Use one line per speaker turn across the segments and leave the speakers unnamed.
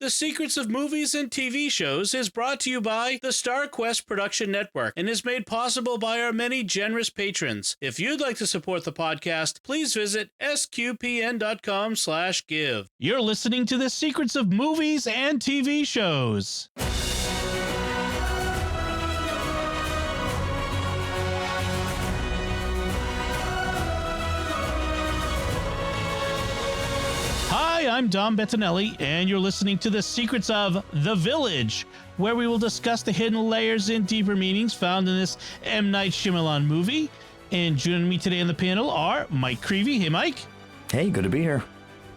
The Secrets of Movies and TV Shows is brought to you by the StarQuest Production Network and is made possible by our many generous patrons. If you'd like to support the podcast, please visit sqpn.com/give. You're listening to The Secrets of Movies and TV Shows. Hi, I'm Dom Bettinelli, and you're listening to The Secrets of The Village, where we will discuss the hidden layers and deeper meanings found in this M. Night Shyamalan movie. And joining me today on the panel are Mike Creavey. Hey, Mike.
Hey, good to be here.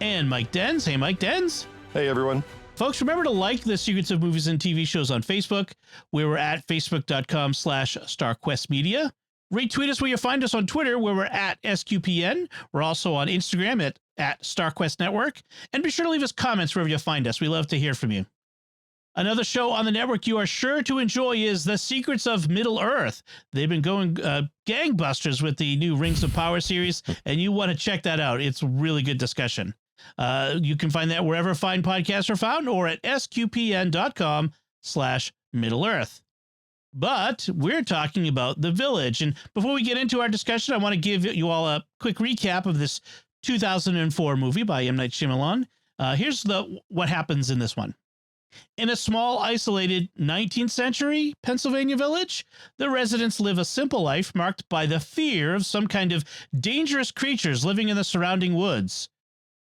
And Mike Denz. Hey, Mike Denz.
Hey, everyone.
Folks, remember to like The Secrets of Movies and TV Shows on Facebook, where we're at facebook.com/StarQuestMedia. Retweet us where you find us on Twitter, where we're at SQPN. We're also on Instagram at StarQuest Network. And be sure to leave us comments wherever you find us. We love to hear from you. Another show on the network you are sure to enjoy is The Secrets of Middle-earth. They've been going gangbusters with the new Rings of Power series, and you want to check that out. It's a really good discussion. You can find that wherever fine podcasts are found or at sqpn.com/Middle-earth. But we're talking about The Village. And before we get into our discussion, I want to give you all a quick recap of this 2004 movie by M. Night Shyamalan. Here's what happens in this one. In a small, isolated 19th century Pennsylvania village, the residents live a simple life marked by the fear of some kind of dangerous creatures living in the surrounding woods.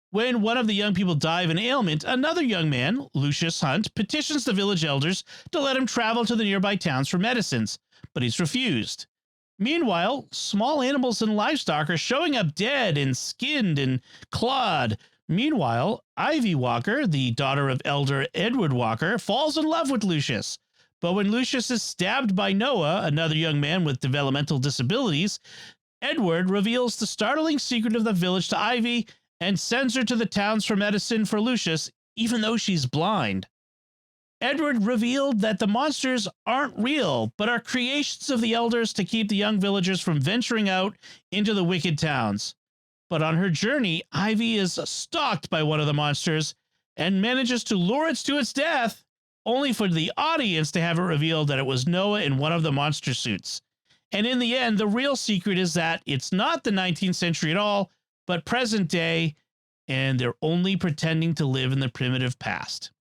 When one of the young people die of an ailment, another young man, Lucius Hunt, petitions the village elders to let him travel to the nearby towns for medicines, but he's refused. Meanwhile, small animals and livestock are showing up dead and skinned and clawed. Meanwhile, Ivy Walker, the daughter of Elder Edward Walker, falls in love with Lucius. But when Lucius is stabbed by Noah, another young man with developmental disabilities, Edward reveals the startling secret of the village to Ivy and sends her to the towns for medicine for Lucius, even though she's blind. Edward revealed that the monsters aren't real, but are creations of the elders to keep the young villagers from venturing out into the wicked towns. But on her journey, Ivy is stalked by one of the monsters and manages to lure it to its death, only for the audience to have it revealed that it was Noah in one of the monster suits. And in the end, the real secret is that it's not the 19th century at all, but present day, and they're only pretending to live in the primitive past.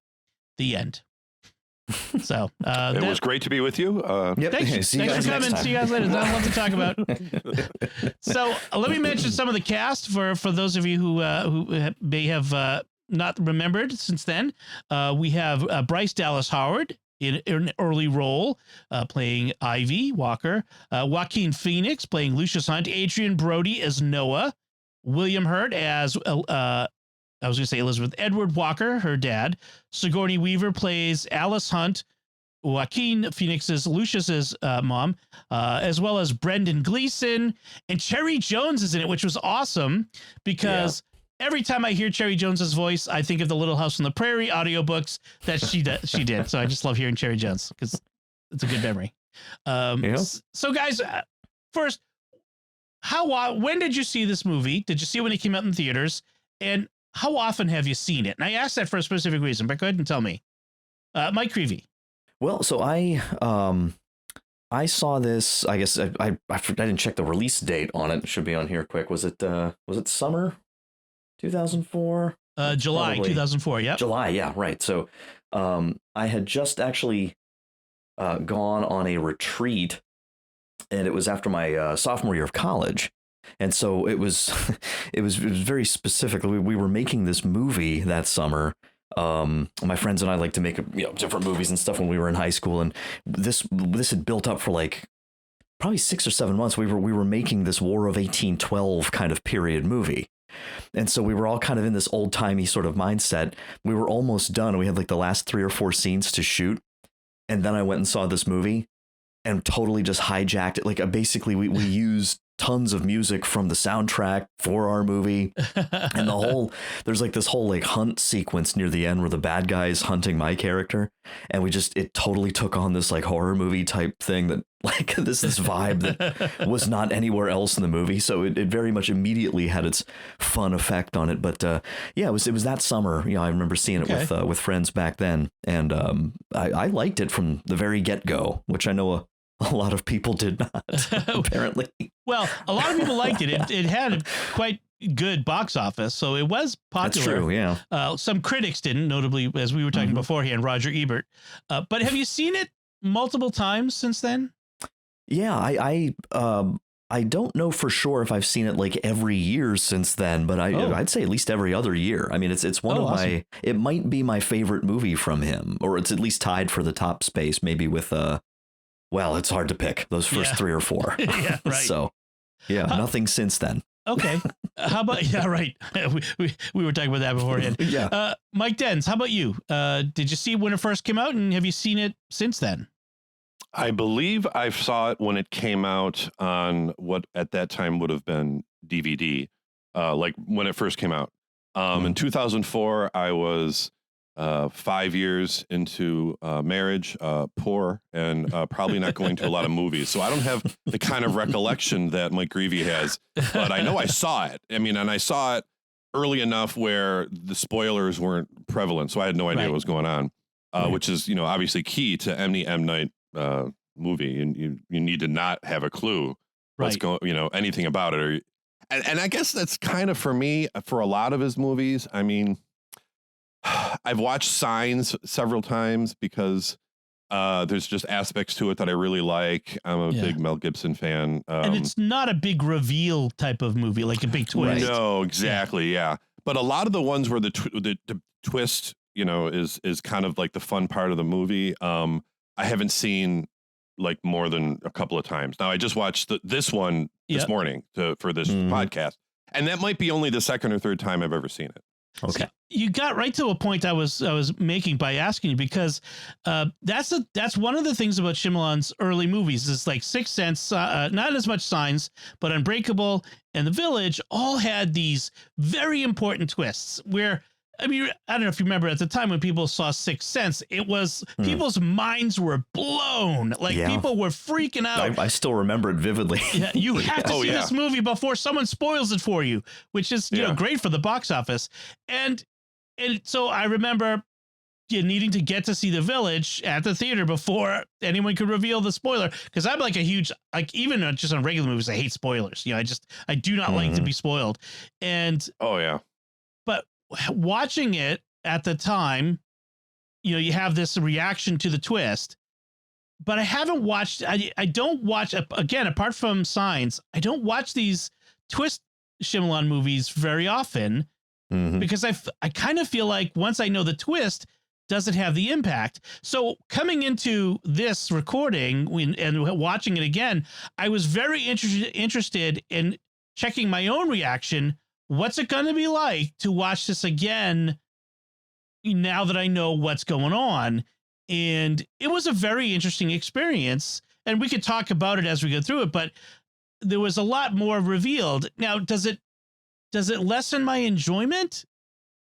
The end. So
it was great to be with you.
Yep. Thanks for coming. See you guys later. There's not a lot to talk about. So let me mention some of the cast for those of you who may have not remembered since then. We have Bryce Dallas Howard in an early role, playing Ivy Walker. Joaquin Phoenix playing Lucius Hunt. Adrian Brody as Noah. William Hurt as I was going to say Elizabeth Edward Walker, her dad. Sigourney Weaver plays Alice Hunt. Joaquin Phoenix is Lucius's mom, as well as Brendan Gleeson. And Cherry Jones is in it, which was awesome because every time I hear Cherry Jones's voice, I think of the Little House on the Prairie audiobooks that she did. So I just love hearing Cherry Jones because it's a good memory. So guys, first, when did you see this movie? Did you see it when it came out in theaters? And how often have you seen it? And I asked that for a specific reason, but go ahead and tell me. Mike Creavey.
Well, so I saw this, I guess I didn't check the release date on it. It should be on here quick. Was it summer 2004?
July. Probably. 2004. Yeah.
July. Yeah. Right. So I had just actually gone on a retreat, and it was after my sophomore year of college. And so it was very specific. We were making this movie that summer. My friends and I like to make different movies and stuff when we were in high school, and this had built up for like probably 6 or 7 months. We were making this War of 1812 kind of period movie. And so we were all kind of in this old timey sort of mindset. We were almost done. We had like the last 3 or 4 scenes to shoot. And then I went and saw this movie and totally just hijacked it. Like basically we used tons of music from the soundtrack for our movie. And there's like this whole like hunt sequence near the end where the bad guy is hunting my character. And it totally took on this like horror movie type thing that like this vibe that was not anywhere else in the movie. So it very much immediately had its fun effect on it. But yeah, it was that summer. I remember seeing it with friends back then, and I liked it from the very get go, which I know a lot of people did not, apparently.
Well, a lot of people liked it. It had quite good box office, so it was popular.
That's true, yeah.
Some critics didn't, notably, as we were talking beforehand, Roger Ebert. But have you seen it multiple times since then?
Yeah, I don't know for sure if I've seen it like every year since then, but I'd say at least every other year. I mean, it's one of awesome. It might be my favorite movie from him, or it's at least tied for the top space, maybe with well, it's hard to pick those first 3 or 4.
Yeah, right.
So, yeah, nothing since then.
Okay. How about, yeah, right. We were talking about that beforehand.
Yeah.
Mike Denz, how about you? Did you see it when it first came out, and have you seen it since then?
I believe I saw it when it came out on what at that time would have been DVD, like when it first came out. In 2004, I was 5 years into marriage, poor, and probably not going to a lot of movies. So I don't have the kind of recollection that Mike Creavey has, but I know I saw it. I mean, and I saw it early enough where the spoilers weren't prevalent. So I had no idea what was going on, which is, obviously key to any M. Night movie. And you need to not have a clue what's going, anything about it. And I guess that's kind of for me, for a lot of his movies. I mean, I've watched Signs several times because there's just aspects to it that I really like. I'm a big Mel Gibson fan.
And it's not a big reveal type of movie, like a big twist.
No, exactly. Yeah. But a lot of the ones where the twist, is kind of like the fun part of the movie. I haven't seen like more than a couple of times. Now I just watched this one this morning for this podcast. And that might be only the second or third time I've ever seen it.
Okay.
So you got right to a point I was making by asking you, because that's one of the things about Shyamalan's early movies is like Sixth Sense, not as much Signs, but Unbreakable and The Village all had these very important twists where, I mean, I don't know if you remember at the time when people saw Sixth Sense, it was people's minds were blown. Like people were freaking out.
I still remember it vividly.
Yeah, you have to see this movie before someone spoils it for you, which is great for the box office. And so I remember needing to get to see The Village at the theater before anyone could reveal the spoiler, because I'm like a huge, like, even just on regular movies, I hate spoilers. I do not like to be spoiled. And but watching it at the time, you have this reaction to the twist, but I haven't watched, I don't watch, again, apart from Signs, I don't watch these twist Shyamalan movies very often because I kind of feel like once I know the twist, doesn't have the impact. So coming into this recording and watching it again, I was very interested in checking my own reaction. What's it going to be like to watch this again now that I know what's going on? And it was a very interesting experience, and we could talk about it as we go through it, but there was a lot more revealed. Now, does it lessen my enjoyment?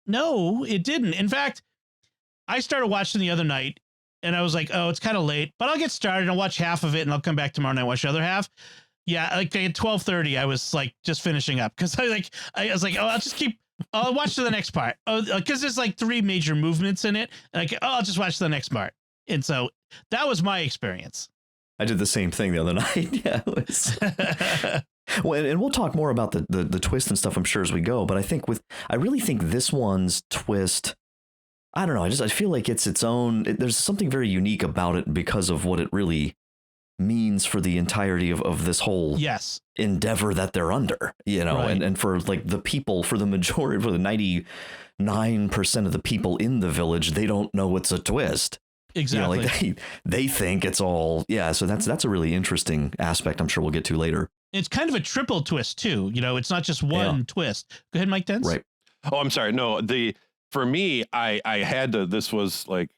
No, it didn't. In fact, I started watching the other night and I was like, oh, it's kind of late, but I'll get started. I'll watch half of it and I'll come back tomorrow and watch the other half. Yeah, like at 12:30, I was like just finishing up because I was like, oh, I'll watch to the next part. Oh, because there's like 3 major movements in it. Like, oh, I'll just watch the next part. And so that was my experience.
I did the same thing the other night. Yeah. It was... Well, and we'll talk more about the twist and stuff, I'm sure, as we go. But I really think this one's twist, I don't know. I feel like it's its own. There's something very unique about it because of what it really means for the entirety of this whole endeavor that they're under, and for like the people, for the majority, for the 99% of the people in the village, they don't know it's a twist.
Exactly.
Like they think it's all. Yeah. So that's a really interesting aspect. I'm sure we'll get to later.
It's kind of a triple twist too. It's not just one twist. Go ahead, Mike Denz.
Right.
Oh, I'm sorry. No, for me, I had to, this was like,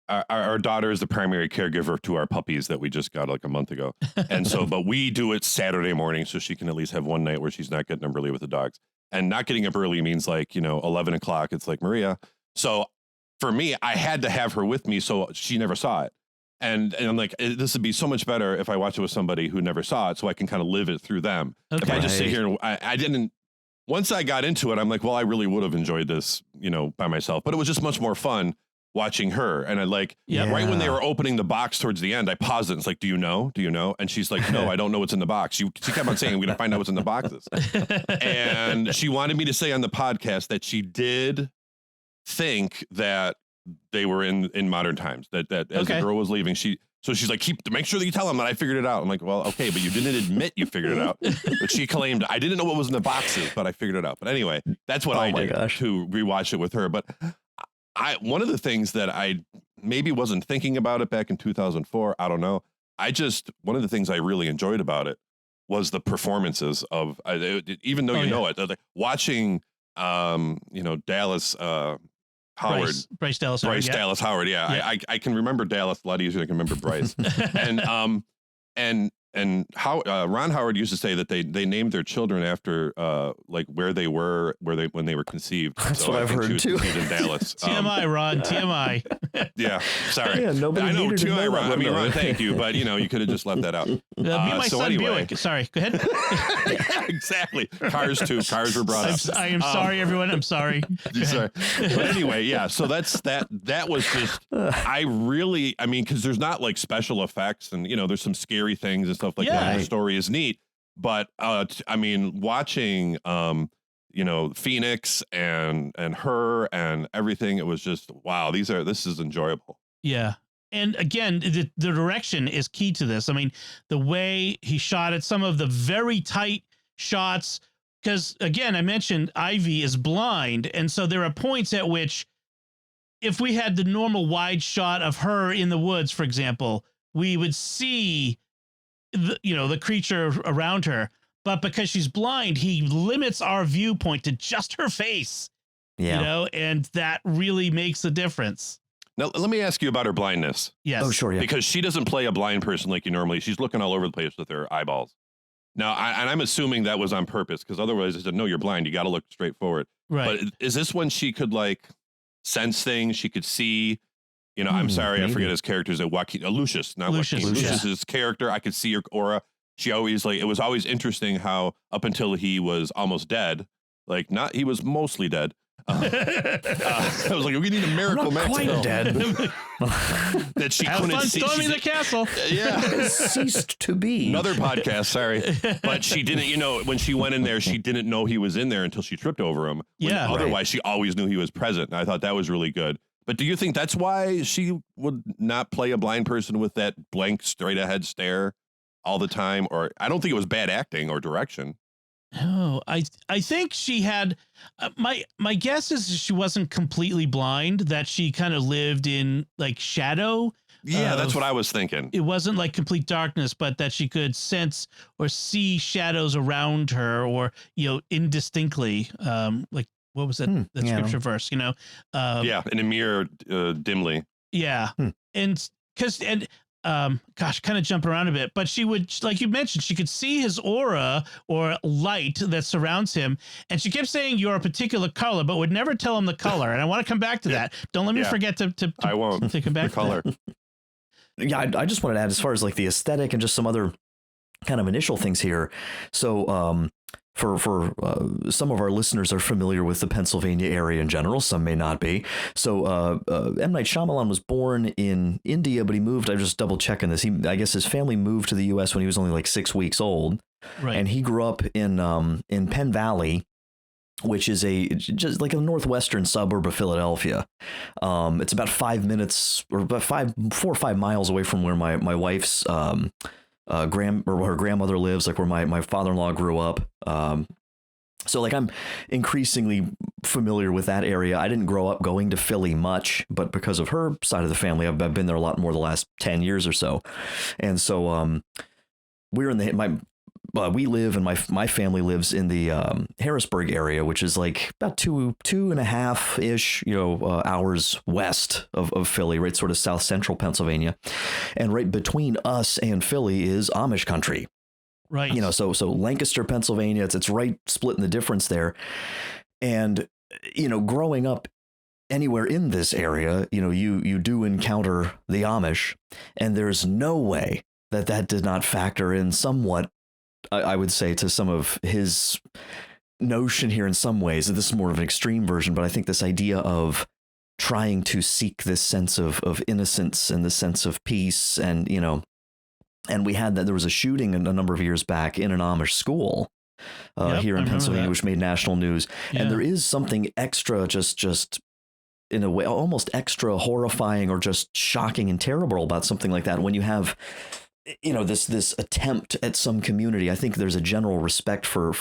our daughter is the primary caregiver to our puppies that we just got like a month ago. And so, but we do it Saturday morning so she can at least have one night where she's not getting up early with the dogs. And not getting up early means like, 11 o'clock. It's like, Maria. So for me, I had to have her with me. So she never saw it. And I'm like, this would be so much better if I watch it with somebody who never saw it, so I can kind of live it through them.
Okay.
If I just sit here and I didn't. Once I got into it, I'm like, well, I really would have enjoyed this, by myself. But it was just much more fun watching her. And I right when they were opening the box towards the end, I paused it. And it's like, do you know? And she's like, no, I don't know what's in the box. She kept on saying, we're going to find out what's in the boxes. And she wanted me to say on the podcast that she did think that they were in modern times, that as the girl was leaving, so she's like, make sure that you tell them that I figured it out. I'm like, well, okay, but you didn't admit you figured it out. But she claimed, I didn't know what was in the boxes, but I figured it out. But anyway, that's what I did to rewatch it with her. But one of the things that I maybe wasn't thinking about it back in 2004, I don't know. One of the things I really enjoyed about it was the performances of, even though know it, like watching, Dallas, Howard,
Bryce Dallas Howard.
Dallas Howard. Yeah. I can remember Dallas a lot easier than I can remember Bryce. and how Ron Howard used to say that they named their children after like where they were when they were conceived.
That's what I've heard too.
In Dallas.
TMI, Ron. TMI.
Yeah. Sorry.
Yeah, nobody
I know
needed to
TMI,
know
Ron.
that.
I mean, Ron, thank you, but you could have just left that out.
Be my son
anyway.
Buick. Sorry. Go ahead.
Exactly. Cars too. Cars were brought up.
I am sorry, everyone. I'm sorry.
Sorry. But anyway, yeah. So that was just. I mean, because there's not like special effects, and there's some scary things and stuff like that. The story is neat, but I mean, watching Phoenix and her and everything, it was just wow. This is enjoyable.
Yeah. And again, the direction is key to this. I mean, the way he shot it, some of the very tight shots, because again, I mentioned Ivy is blind. And so there are points at which if we had the normal wide shot of her in the woods, for example, we would see the creature around her. But because she's blind, he limits our viewpoint to just her face, and that really makes a difference.
Now, let me ask you about her blindness.
Yes.
Oh, sure. Yeah.
Because she doesn't play a blind person like you normally. She's looking all over the place with her eyeballs. Now, I'm assuming that was on purpose, because otherwise, I said, no, you're blind. You got to look straight forward.
Right.
But is this when she could like sense things? She could see, I'm sorry, maybe. I forget his character's Lucius, not Lucius. Lucius's character. I could see her aura. She always it was always interesting how up until he was almost dead, he was mostly dead. I was like, we need a miracle man.
Quite dead.
That she
Have
couldn't
fun
see.
storming the castle.
Yeah,
ceased to be.
Another podcast. Sorry, but she didn't. When she went in there, she didn't know he was in there until she tripped over him.
Yeah.
Otherwise, she always knew he was present. And I thought that was really good. But do you think that's why she would not play a blind person with that blank, straight ahead stare all the time? Or I don't think it was bad acting or direction.
No, I think she had my guess is she wasn't completely blind, that she kind of lived in like shadow.
Yeah, that's what I was thinking.
It wasn't like complete darkness, but that she could sense or see shadows around her, or indistinctly. Like what was that scripture verse? In
a mirror dimly.
Yeah, and gosh, kind of jump around a bit, but she would, like you mentioned, she could see his aura or light that surrounds him. And she kept saying you're a particular color, but would never tell him the color. And I want to come back to that. Don't let me forget to
I won't.
To come back
the color.
To that.
Yeah. I just wanted to add, as far as like the aesthetic and just some other kind of initial things here. So, for some of our listeners are familiar with the Pennsylvania area in general. Some may not be. So M. Night Shyamalan was born in India, but he moved. I'm just double checking this. I guess his family moved to the U.S. when he was only like 6 weeks old.
Right.
And he grew up in Penn Valley, which is just like a northwestern suburb of Philadelphia. It's about 5 minutes or about 4 or 5 miles away from where my wife's her grandmother lives, like where my father-in-law grew up. So like I'm increasingly familiar with that area. I didn't grow up going to Philly much, but because of her side of the family, I've been there a lot more the last 10 years or so. And so we're in we live, and my family lives in the Harrisburg area, which is like about 2.5-ish, hours west of Philly, right, sort of south central Pennsylvania, and right between us and Philly is Amish country,
right?
So Lancaster, Pennsylvania, it's right split in the difference there, and growing up anywhere in this area, you do encounter the Amish, and there's no way that did not factor in somewhat, I would say, to some of his notion here in some ways. This is more of an extreme version, but I think this idea of trying to seek this sense of innocence and the sense of peace, and we had that there was a shooting a number of years back in an Amish school here in Pennsylvania, which made national news. Yeah. And there is something extra, just in a way, almost extra horrifying or just shocking and terrible about something like that. When you have, this attempt at some community, I think there's a general respect for,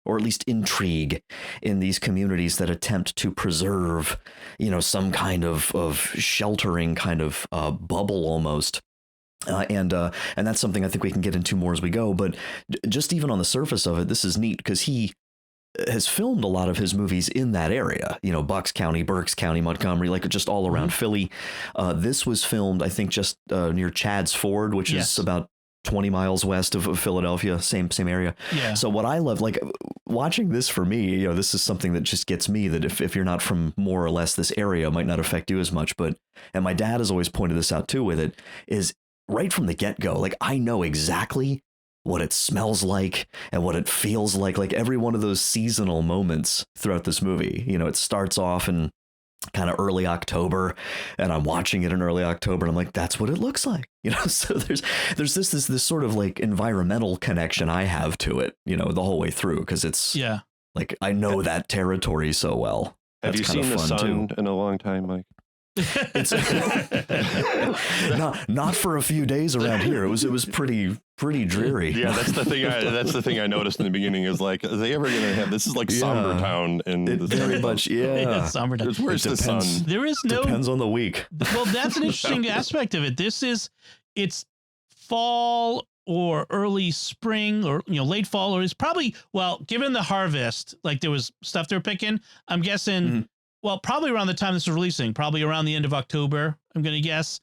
or at least intrigue in these communities that attempt to preserve, some kind of sheltering kind of bubble almost. And that's something I think we can get into more as we go. But just even on the surface of it, this is neat because he has filmed a lot of his movies in that area, Bucks County, Berks County, Montgomery, like just all around Philly. This was filmed, I think, just near Chadds Ford, which is about 20 miles west of Philadelphia, same area. Yeah. So what I love, like watching this for me, this is something that just gets me, that if you're not from more or less this area, it might not affect you as much. And my dad has always pointed this out too with it, is right from the get-go, like I know exactly what it smells like and what it feels like every one of those seasonal moments throughout this movie. It starts off in kind of early October, and I'm watching it in early October, and I'm like, that's what it looks like. So there's this sort of like environmental connection I have to it, the whole way through, because it's like I know that territory so well.
Have you seen the sun in a long time, Mike?
It's not for a few days around here. It was pretty dreary.
Yeah, that's the thing I noticed in the beginning is like, are they ever going to have, this is like somber town in the
very much. Yeah.
Somber town.
Where's the sun?
There is no,
depends on the week.
Well, that's an interesting aspect of it. It's fall or early spring, or, late fall, or it's probably, well, given the harvest, like there was stuff they're picking, I'm guessing, well, probably around the time this is releasing, probably around the end of October, I'm going to guess.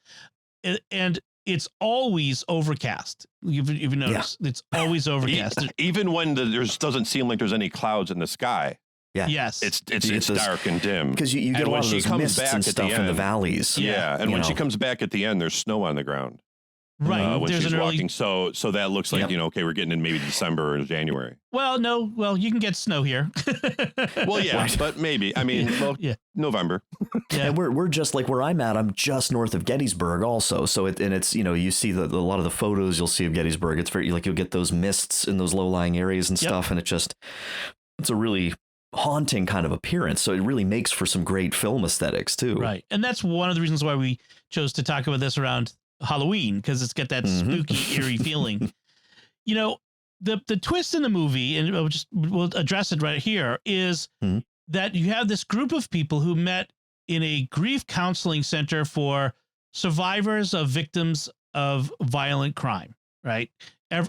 And it's always overcast. You've noticed it's always overcast.
Even when there doesn't seem like there's any clouds in the sky.
Yeah.
Yes.
It's dark and dim.
Because you get a lot of those mists and stuff in the valleys.
Yeah. And when she comes back at the end, there's snow on the ground.
Right.
When she's walking. So that looks like, okay, we're getting in maybe December or January.
Well, no. Well, you can get snow here.
Well, yeah, right. But maybe. I mean, November.
Yeah. And we're just like where I'm at. I'm just north of Gettysburg also. So it's, you see a lot of the photos you'll see of Gettysburg. It's very like you'll get those mists in those low-lying areas and stuff. And it's a really haunting kind of appearance. So it really makes for some great film aesthetics too.
Right. And that's one of the reasons why we chose to talk about this around Halloween, because it's got that spooky, eerie feeling. The twist in the movie, and we'll address it right here, is that you have this group of people who met in a grief counseling center for survivors of victims of violent crime, right?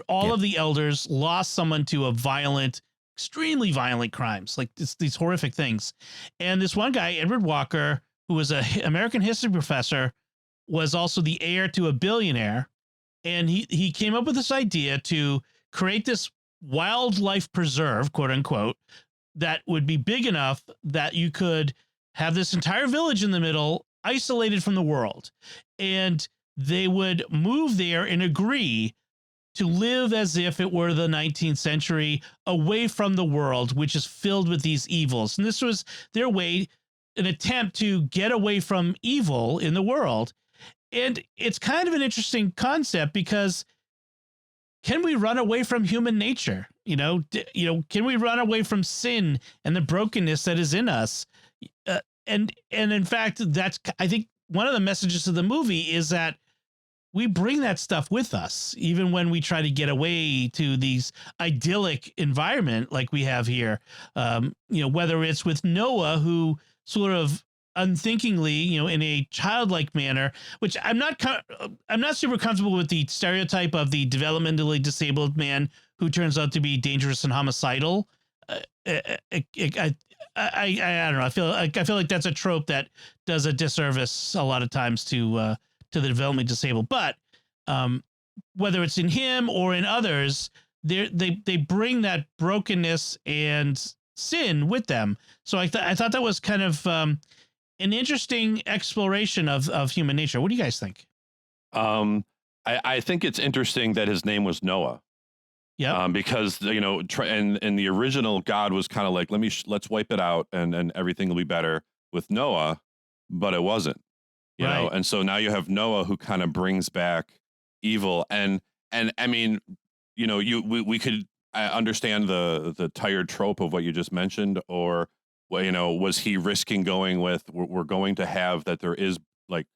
All of the elders lost someone to a violent, extremely violent crimes, like these horrific things. And this one guy, Edward Walker, who was an American history professor, was also the heir to a billionaire. And he came up with this idea to create this wildlife preserve, quote unquote, that would be big enough that you could have this entire village in the middle, isolated from the world. And they would move there and agree to live as if it were the 19th century, away from the world, which is filled with these evils. And this was their way, an attempt to get away from evil in the world. And it's kind of an interesting concept, because can we run away from human nature? Can we run away from sin and the brokenness that is in us? And in fact, that's, I think, one of the messages of the movie is that we bring that stuff with us, even when we try to get away to these idyllic environment like we have here. Whether it's with Noah, who sort of unthinkingly, in a childlike manner, which I'm not super comfortable with the stereotype of the developmentally disabled man who turns out to be dangerous and homicidal. I don't know. I feel like that's a trope that does a disservice a lot of times to the developmentally disabled. But whether it's in him or in others, they bring that brokenness and sin with them. So I thought that was kind of an interesting exploration of human nature. What do you guys think?
I think it's interesting that his name was Noah.
Yeah.
Because and the original God was kind of like, let's wipe it out and everything will be better with Noah, but it wasn't. You know, and so now you have Noah who kind of brings back evil, and I mean, we could understand the tired trope of what you just mentioned, or was he risking going with we're going to have that there is like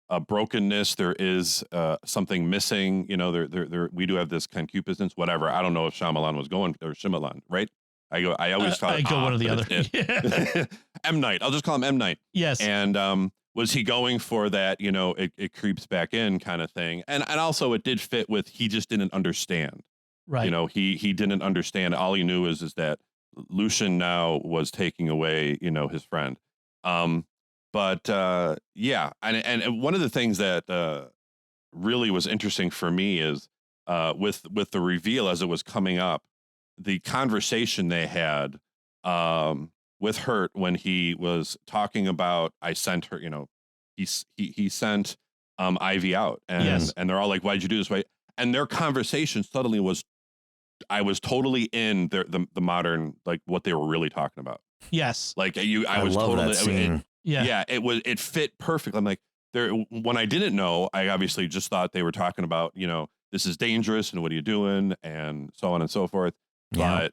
a brokenness, there is something missing, there we do have this concupiscence, whatever. I don't know if Shyamalan was going, or Shyamalan, right? I always thought
I go one or the other.
Yeah. M. Night. I'll just call him M. Night.
Yes.
And was he going for that, it creeps back in kind of thing? And also it did fit with, he just didn't understand.
Right.
He didn't understand. All he knew is that Lucian now was taking away, his friend. Yeah. And one of the things that really was interesting for me is with the reveal as it was coming up, the conversation they had with Hurt when he was talking about, I sent her, he sent Ivy out, and they're all like, why'd you do this? Right. And their conversation suddenly was, I was totally in the modern, like what they were really talking about.
Yes.
Like I was
love
totally,
that scene.
It fit perfectly. I'm like, when I didn't know, I obviously just thought they were talking about, this is dangerous and what are you doing and so on and so forth.
Yeah.
But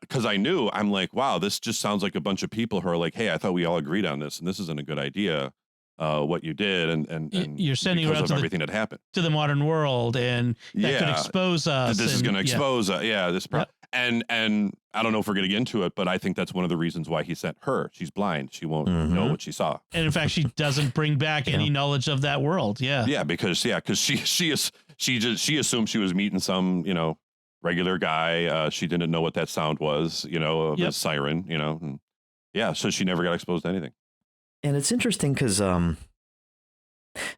because I knew, I'm like, wow, this just sounds like a bunch of people who are like, hey, I thought we all agreed on this and this isn't a good idea, what you did, and
you're sending around to
everything that happened
to the modern world, and that could expose us.
This is going to expose this.
Yep.
And I don't know if we're going to get into it, but I think that's one of the reasons why he sent her. She's blind; she won't know what she saw.
And in fact, she doesn't bring back any knowledge of that world.
Because she assumed she was meeting some regular guy. She didn't know what that sound was, a siren, and so she never got exposed to anything.
And it's interesting because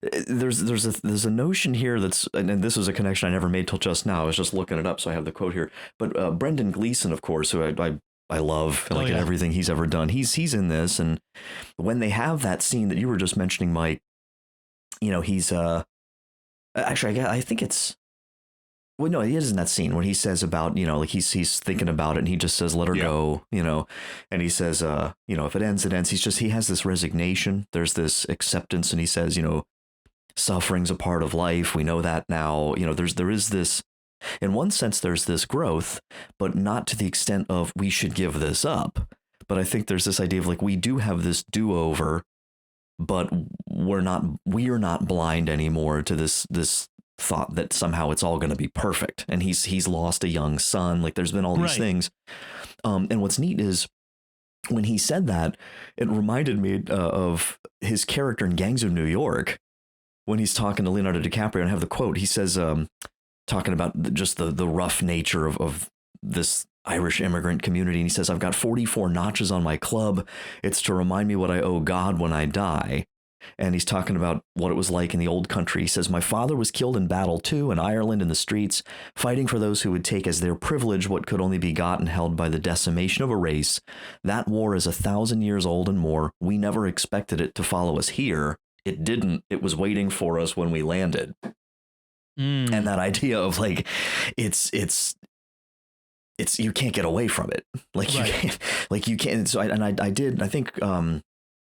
there's a notion here that's, and this was a connection I never made till just now. I was just looking it up, so I have the quote here. But Brendan Gleeson, of course, who I love, in everything he's ever done, he's in this. And when they have that scene that you were just mentioning, Mike, he's actually I think it's. Well, no, he is in that scene when he says about, like he's thinking about it and he just says, let her go, and he says, if it ends, it ends. He has this resignation. There's this acceptance. And he says, suffering's a part of life. We know that now. There is this, in one sense, there's this growth, but not to the extent of we should give this up. But I think there's this idea of like, we do have this do-over, but we're not blind anymore to this thought that somehow it's all going to be perfect, and he's lost a young son. Like there's been all these things, and what's neat is when he said that, it reminded me of his character in Gangs of New York when he's talking to Leonardo DiCaprio, and I have the quote. He says, talking about just the rough nature of this Irish immigrant community, and he says, I've got 44 notches on my club. It's to remind me what I owe God when I die. And he's talking about what it was like in the old country. He says, my father was killed in battle too, in Ireland, in the streets, fighting for those who would take as their privilege what could only be gotten, held by the decimation of a race. That war is 1,000 years old and more. We never expected it to follow us here. It didn't. It was waiting for us when we landed. And that idea of like, it's you can't get away from it. You can't. So I did, I think, a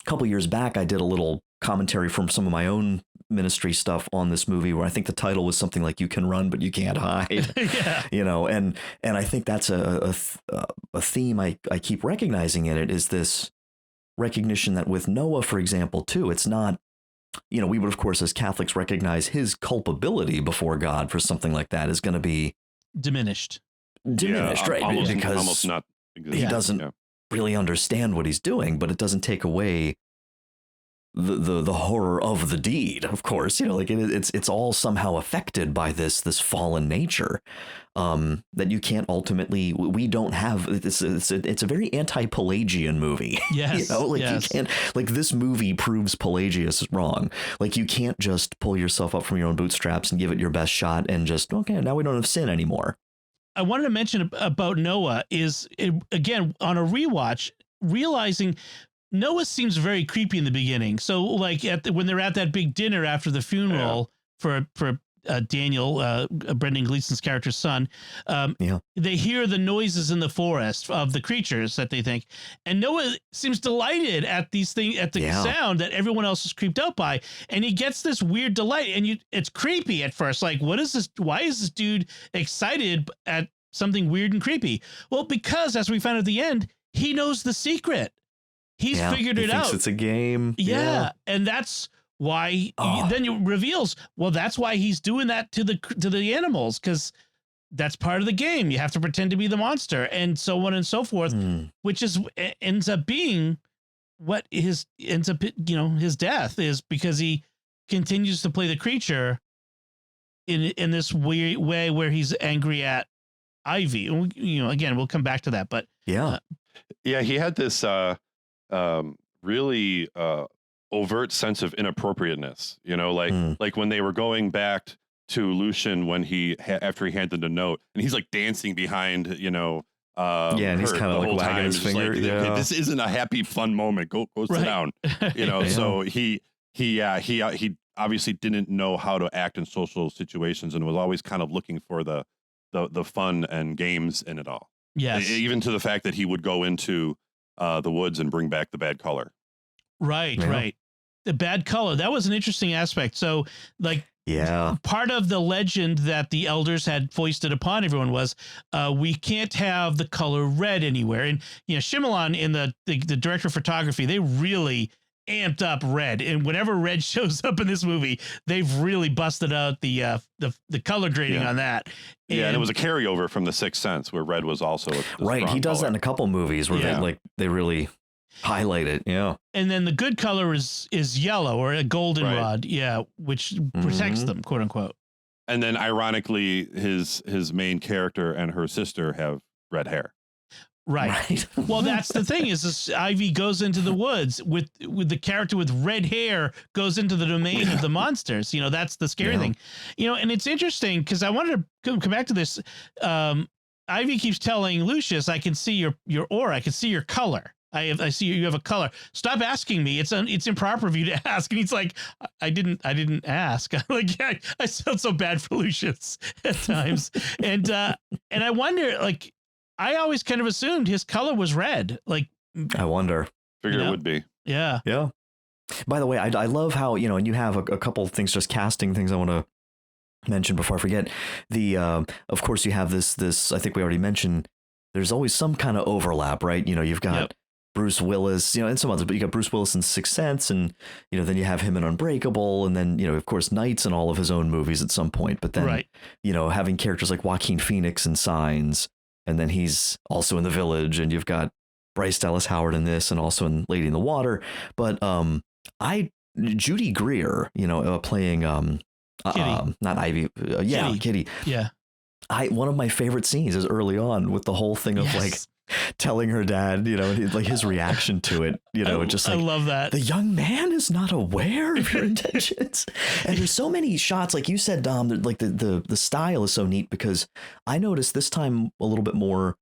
couple years back, I did a little commentary from some of my own ministry stuff on this movie where I think the title was something like "You Can Run, But You Can't Hide." And I think that's a theme I keep recognizing in it, is this recognition that with Noah, for example, too, it's not, we would, of course, as Catholics, recognize his culpability before God for something like that is going to be diminished, right? Because
almost not
he doesn't really understand what he's doing, but it doesn't take away the horror of the deed. Of course, it's all somehow affected by this fallen nature, that you can't ultimately. We don't have. It's a very anti-Pelagian movie.
Yes,
you can't. Like this movie proves Pelagius wrong. Like you can't just pull yourself up from your own bootstraps and give it your best shot and just now we don't have sin anymore.
I wanted to mention about Noah is, again, on a rewatch, realizing Noah seems very creepy in the beginning. So like when they're at that big dinner after the funeral for Daniel, Brendan Gleeson's character's son, they hear the noises in the forest of the creatures that they think, and Noah seems delighted at these things, at the sound that everyone else is creeped out by, and he gets this weird delight, and it's creepy at first. Like, what is this? Why is this dude excited at something weird and creepy? Well, because as we find at the end, he knows the secret. He's figured it out.
It's a game.
Yeah. And that's why then it reveals, well, that's why he's doing that to the animals, because that's part of the game. You have to pretend to be the monster, and so on and so forth, which ends up being what his death is, because he continues to play the creature in this weird way where he's angry at Ivy. Again, we'll come back to that, but
he had this really overt sense of inappropriateness, like when they were going back to Lucian when after he handed the note, and he's like dancing behind, and he's
kind of like wagging his finger.
Like, this isn't a happy, fun moment. Go sit down. So he obviously didn't know how to act in social situations, and was always kind of looking for the fun and games in it all.
Yes,
even to the fact that he would go into the woods and bring back the bad color.
Right. The bad color. That was an interesting aspect. So part of the legend that the elders had foisted upon everyone was we can't have the color red anywhere. And, Shyamalan in the director of photography, they really amped up red. And whenever red shows up in this movie, they've really busted out the color grading on that.
And it was a carryover from The Sixth Sense, where red was also
right. He does that in a couple movies where they really highlight it.
And then the good color is yellow, or a goldenrod, which protects them, quote unquote.
And then ironically, his main character and her sister have red hair.
Right. Well, that's the thing, is this Ivy goes into the woods with the character with red hair, goes into the domain of the monsters. That's the scary thing. And it's interesting because I wanted to come back to this. Ivy keeps telling Lucius, I can see your aura. I can see your color. I see you have a color. Stop asking me. It's improper of you to ask. And he's like, I didn't ask. Like, I felt so bad for Lucius at times. And I wonder, like, I always kind of assumed his color was red. Like,
I wonder.
Figure it would be.
Yeah.
Yeah. By the way, I love how, and you have a couple of things, just casting things I want to mention before I forget. Of course, you have this, I think we already mentioned, there's always some kind of overlap, right? You've got Bruce Willis, and some others, but you got Bruce Willis in Sixth Sense, and, then you have him in Unbreakable, and then, of course, Knight's in all of his own movies at some point. But then, having characters like Joaquin Phoenix in Signs, and then he's also in The Village, and you've got Bryce Dallas Howard in this, and also in Lady in the Water. But Judy Greer, playing
Kitty.
not Ivy, Kitty.
Yeah.
One of my favorite scenes is early on with the whole thing of like telling her dad, like his reaction to it, just like,
I love that.
The young man is not aware of your intentions. And there's so many shots, like you said, Dom, like the style is so neat, because I noticed this time a little bit more.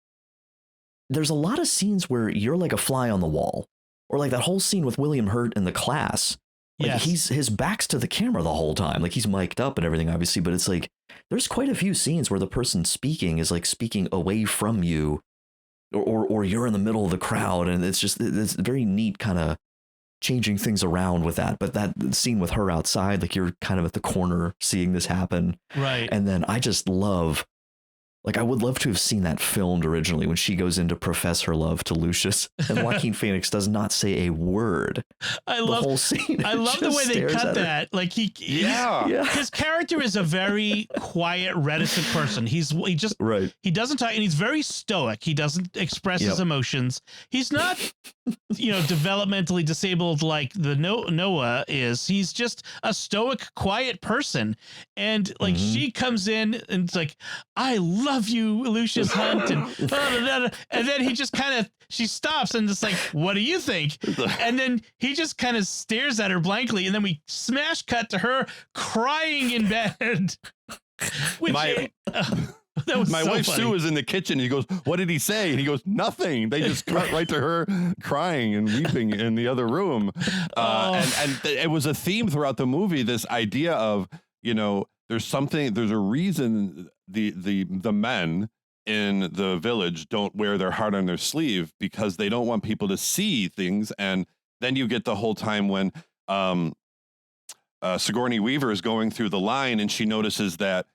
There's a lot of scenes where you're like a fly on the wall, or like that whole scene with William Hurt in the class. Like his back's to the camera the whole time. Like, he's mic'd up and everything, obviously, but it's like, there's quite a few scenes where the person speaking is like speaking away from you, or you're in the middle of the crowd, and it's very neat, kind of changing things around with that. But that scene with her outside, like, you're kind of at the corner seeing this happen.
Right.
And then I just love, like, I would love to have seen that filmed originally, when she goes in to profess her love to Lucius, and Joaquin Phoenix does not say a word.
I love
the whole scene.
I love the way they cut that. Like, his character is a very quiet, reticent person. He doesn't talk, and he's very stoic. He doesn't express his emotions. He's not, developmentally disabled like the Noah is. He's just a stoic, quiet person. And like, she comes in and it's like, I love you, Lucius Hunt, and then he just she stops and just like, what do you think? And then he just kind of stares at her blankly, and then we smash cut to her crying in bed. That was
My
so
wife
funny.
Sue is in the kitchen. He goes, "What did he say?" And he goes, "Nothing." They just cut right to her crying and weeping in the other room. And it was a theme throughout the movie. This idea of, there's a reason the men in the village don't wear their heart on their sleeve, because they don't want people to see things. And then you get the whole time when Sigourney Weaver is going through the line and she notices that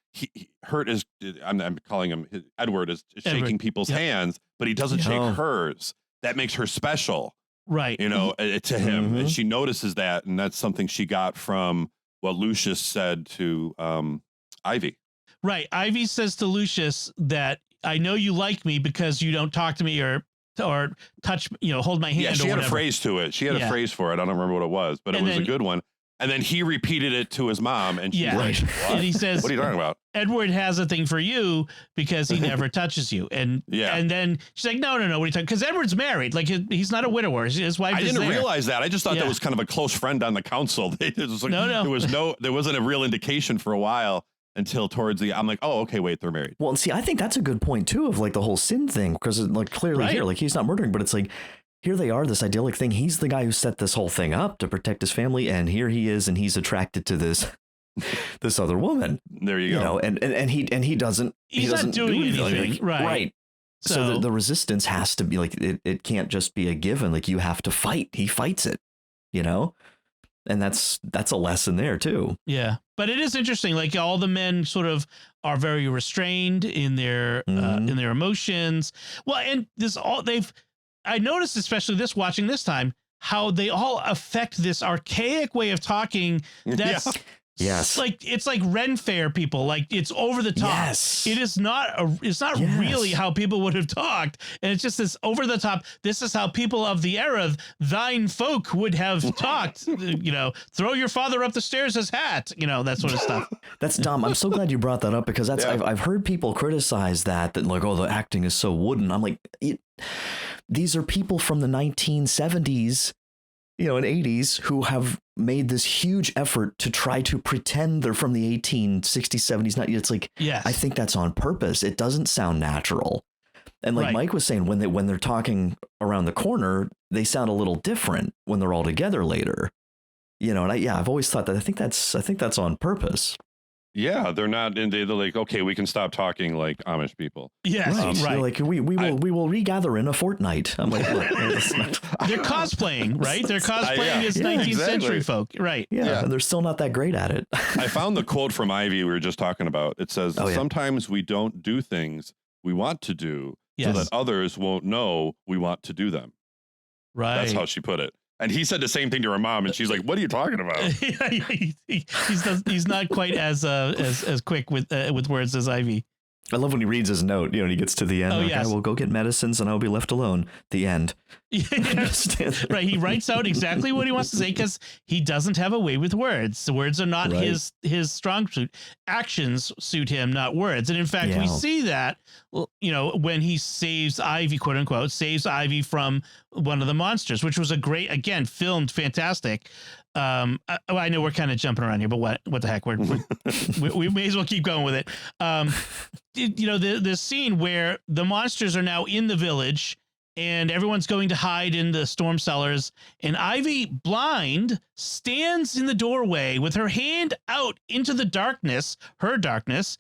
Hurt is, I'm calling him, Edward is shaking people's hands, but he doesn't shake hers. That makes her special,
right?
To him. And she notices that, and that's something she got from what Lucius said to Ivy.
Right. Ivy says to Lucius that I know you like me because you don't talk to me or touch, hold my hand.
Yeah, she had
whatever.
a phrase to it. She had a phrase for it. I don't remember what it was, but it was a good one. And then he repeated it to his mom, and she's like, what?
And he says,
"What are you talking about?
Edward has a thing for you because he never touches you." And and then she's like, no, what are you talking? Because Edward's married. Like, he's not a widower. His wife is there.
I didn't realize that. I just thought that was kind of a close friend on the council.
No.
There wasn't a real indication for a while until towards I'm like, oh, okay, wait, they're married.
Well, and see, I think that's a good point too, of like the whole sin thing, because like clearly here, like he's not murdering, but it's like, here they are, this idyllic thing. He's the guy who set this whole thing up to protect his family, and here he is, and he's attracted to this other woman.
There you go.
And he doesn't.
He's
doesn't
not doing anything,
like,
right?
So the resistance has to be like it can't just be a given. Like, you have to fight. He fights it, and that's a lesson there too.
Yeah, but it is interesting. Like, all the men sort of are very restrained in their emotions. Well, and I noticed, especially watching this time, how they all affect this archaic way of talking. That's
yes,
it's like Ren Fair people. Like, it's over the top.
Yes.
It is not really how people would have talked. And it's just this over the top. This is how people of the era, thine folk, would have talked. Throw your father up the stairs as hat. That sort of stuff.
That's dumb. I'm so glad you brought that up, because I've heard people criticize that like, oh, the acting is so wooden. I'm like, these are people from the 1970s, and 80s, who have made this huge effort to try to pretend they're from the 1860s, 70s. It's like, I think that's on purpose. It doesn't sound natural. And like Mike was saying, when they're talking around the corner, they sound a little different when they're all together later. And I've always thought that. I think that's on purpose.
Yeah, they're not, and they're like, okay, we can stop talking like Amish people.
Yes,
right. Like, we will regather in a fortnight. I'm like, look,
they're cosplaying, right? They're cosplaying as 19th century folk, right?
Yeah, and they're still not that great at it.
I found the quote from Ivy we were just talking about. It says, sometimes we don't do things we want to do so that others won't know we want to do them.
Right.
That's how she put it. And he said the same thing to her mom, and she's like, "What are you talking about?"
He's not quite as quick with words as Ivy.
I love when he reads his note, and he gets to the end. I will go get medicines and I'll be left alone. The end.
Right. He writes out exactly what he wants to say, because he doesn't have a way with words. The words are not his strong suit. Actions suit him, not words. And in fact, we see that, when he saves Ivy, quote unquote, saves Ivy from one of the monsters, which was a great, again, filmed fantastic. I know we're kind of jumping around here, but what the heck? We may as well keep going with it. The scene where the monsters are now in the village and everyone's going to hide in the storm cellars, and Ivy, blind, stands in the doorway with her hand out into the darkness, her darkness,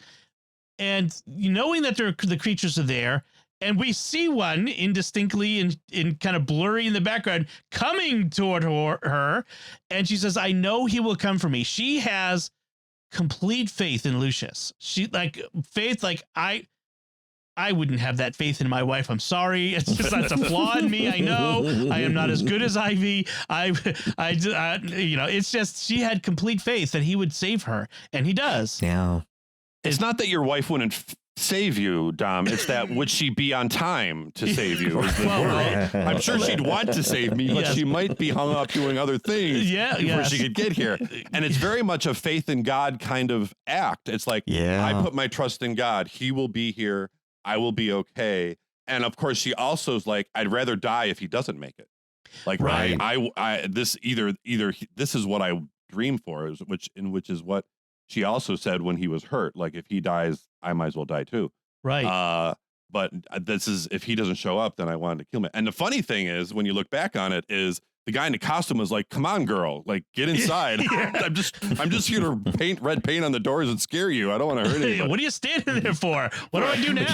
and knowing that the creatures are there. And we see one indistinctly in kind of blurry in the background coming toward her. And she says, I know he will come for me. She has complete faith in Lucius. She faith, like I wouldn't have that faith in my wife. I'm sorry. It's just, that's a flaw in me. I know I am not as good as Ivy. It's just, she had complete faith that he would save her, and he does.
Yeah.
It's not that your wife wouldn't save you, Dom. It's that, would she be on time to save you? I'm sure she'd want to save me, but she might be hung up doing other things before she could get here. And it's very much a faith in God kind of act. It's like, I put my trust in God. He will be here. I will be okay. And of course, she also is like, I'd rather die if he doesn't make it. Like, this is what I dream for, which is what she also said when he was hurt. Like, if he dies, I might as well die too.
Right.
But this is, if he doesn't show up, then I wanted to kill him. And the funny thing is, when you look back on it, is the guy in the costume was like, "Come on, girl, like get inside. I'm just here to paint red paint on the doors and scare you. I don't want to hurt anybody."
What are you standing there for? What do I do now?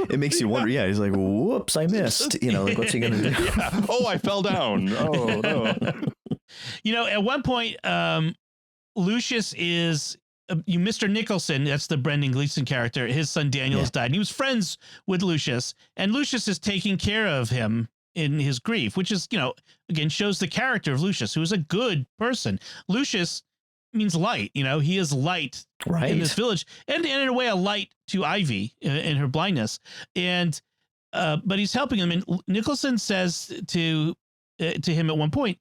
It makes you wonder. Yeah, he's like, "Whoops, I missed." You know, like what's he gonna do?
Yeah. Oh, I fell down. Oh no.
You know, at one point, Lucius is Mr. Nicholson. That's the Brendan Gleeson character. His son Daniel has died. And he was friends with Lucius, and Lucius is taking care of him in his grief, which is, you know, again, shows the character of Lucius, who is a good person. Lucius means light. You know, he is light in this village, and in a way, a light to Ivy in her blindness. And but he's helping him. And Nicholson says to him at one point,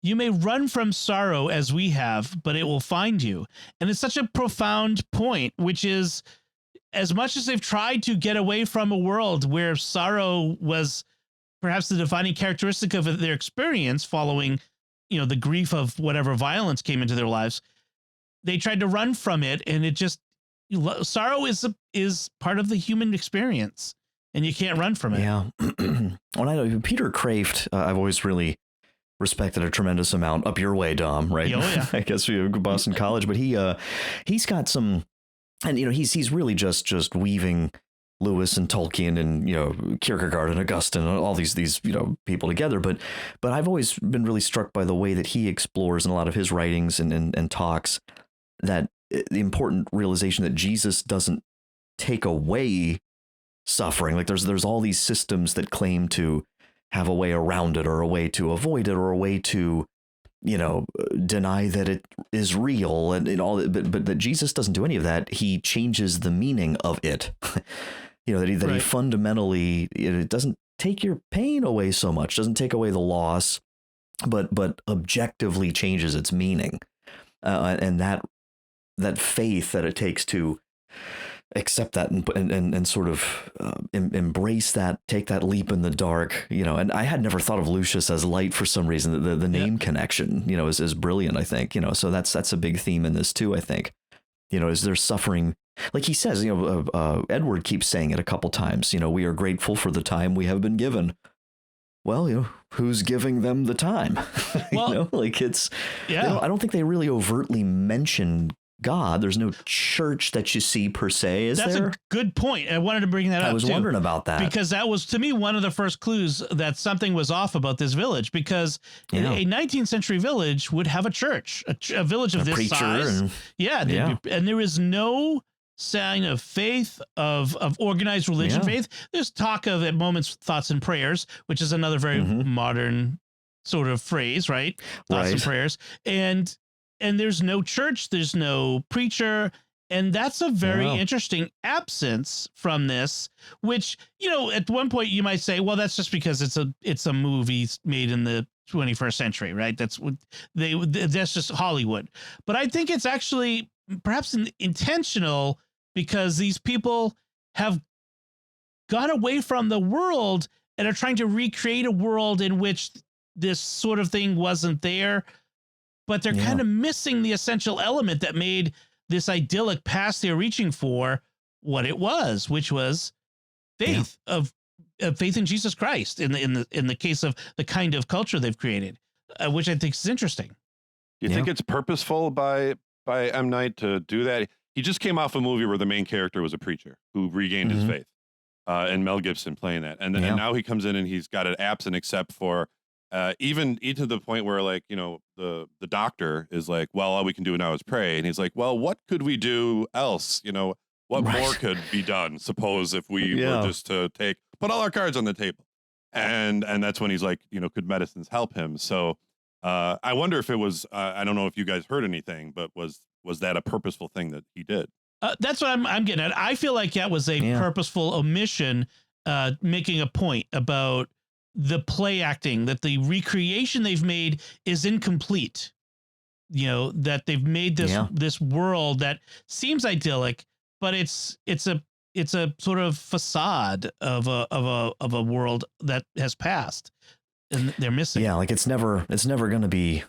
"You may run from sorrow as we have, but it will find you." And it's such a profound point, which is, as much as they've tried to get away from a world where sorrow was perhaps the defining characteristic of their experience following, you know, the grief of whatever violence came into their lives, they tried to run from it. And it just, sorrow is part of the human experience, and you can't run from it.
Yeah. Well, I know Peter Kraft, I've always really respected a tremendous amount. Up your way, Dom, right?
Oh, yeah.
I guess we have Boston College, but he's got some, and you know, he's really just weaving Lewis and Tolkien and, you know, Kierkegaard and Augustine and all these you know, people together. But I've always been really struck by the way that he explores in a lot of his writings and talks that the important realization that Jesus doesn't take away suffering. Like there's all these systems that claim to have a way around it, or a way to avoid it, or a way to, you know, deny that it is real and all. But that Jesus doesn't do any of that. He changes the meaning of it. You know, that he fundamentally, it doesn't take your pain away so much, doesn't take away the loss, but objectively changes its meaning. And that faith that it takes to accept that and sort of embrace that, take that leap in the dark, you know. And I had never thought of Lucius as light for some reason. The name connection, you know, is brilliant, I think, you know. So that's a big theme in this too, I think. You know, is there suffering? Like he says, you know, Edward keeps saying it a couple times, you know, we are grateful for the time we have been given. Well, you know, who's giving them the time? Well, you know, like it's, I don't think they really overtly mention God. There's no church that you see per se, is there? That's a
good point. I wanted to bring that up.
I was wondering about that.
Because that was, to me, one of the first clues that something was off about this village, because a 19th century village would have a church, a village of this size. And there is no sign of faith, of organized religion faith. There's talk of, at moments, thoughts and prayers, which is another very modern sort of phrase, right? Thoughts and prayers. And there's no church, there's no preacher. And that's a very interesting absence from this, which, you know, at one point you might say, well, that's just because it's a movie made in the 21st century, right? That's just Hollywood. But I think it's actually perhaps intentional, because these people have gone away from the world and are trying to recreate a world in which this sort of thing wasn't there. But they're kind of missing the essential element that made this idyllic past they're reaching for what it was, which was faith of faith in Jesus Christ in the case of the kind of culture they've created, which I think is interesting.
You think it's purposeful by M. Night to do that? He just came off a movie where the main character was a preacher who regained his faith, and Mel Gibson playing that, and now he comes in and he's got it absent except for. Even to the point where, like, you know, the doctor is like, well, all we can do now is pray. And he's like, well, what could we do else? You know, what more could be done? Suppose if we were just to put all our cards on the table. And that's when he's like, you know, could medicines help him? So I wonder if it was, I don't know if you guys heard anything, but was that a purposeful thing that he did?
That's what I'm getting at. I feel like that was a purposeful omission, making a point about the play acting, that the recreation they've made is incomplete. You know, that they've made this world that seems idyllic, but it's a sort of facade of a world that has passed, and they're missing.
Yeah, like it's never going to be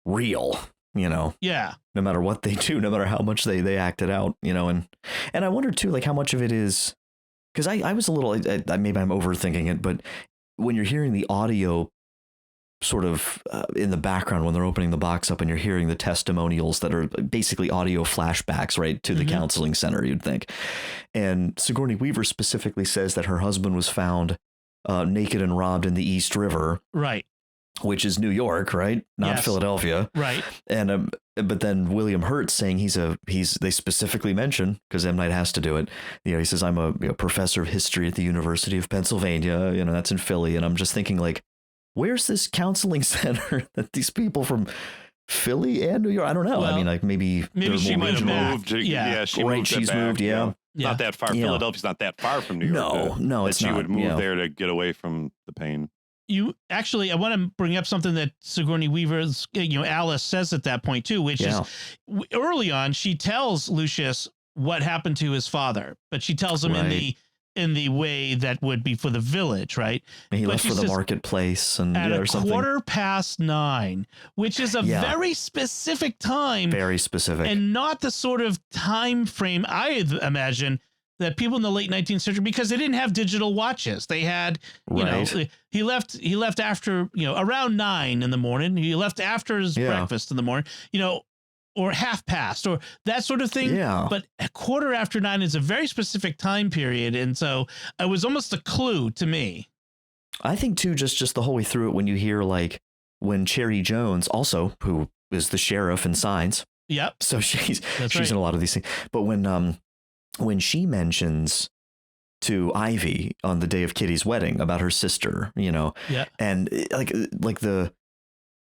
real, you know.
Yeah.
No matter what they do, no matter how much they act it out, you know, and I wonder too, like how much of it is because I was a little, maybe I'm overthinking it, but when you're hearing the audio sort of in the background when they're opening the box up and you're hearing the testimonials that are basically audio flashbacks, right, to the counseling center, you'd think. And Sigourney Weaver specifically says that her husband was found naked and robbed in the East River.
Right.
Which is New York, right? Not Philadelphia.
Right.
And but then William Hurt saying they specifically mention, because M. Night has to do it. You know, he says, I'm a professor of history at the University of Pennsylvania. You know, that's in Philly. And I'm just thinking, like, where's this counseling center that these people from Philly and New York? I don't know. Well, I mean, like maybe
she might have moved. She moved.
She's moved. Yeah.
Not that far.
Yeah.
Philadelphia's not that far from New York.
No, it's
not. She would move
yeah.
there to get away from the pain.
I want to bring up something that Sigourney Weaver's, Alice says at that point too, which is early on, she tells Lucius what happened to his father, but she tells him in the way that would be for the village, right?
And he left for the marketplace and
at
or something.
9:15, which is a very specific time.
Very specific.
And not the sort of time frame I imagine that people in the late 19th century, because they didn't have digital watches. They had, he left after, around 9 in the morning. He left after his breakfast in the morning, or half past or that sort of thing.
Yeah.
But a 9:15 is a very specific time period. And so it was almost a clue to me.
I think too, just the whole way through it, when you hear like when Cherry Jones, also who is the sheriff in Signs.
Yep.
So she's in a lot of these things. But when she mentions to Ivy on the day of Kitty's wedding about her sister, and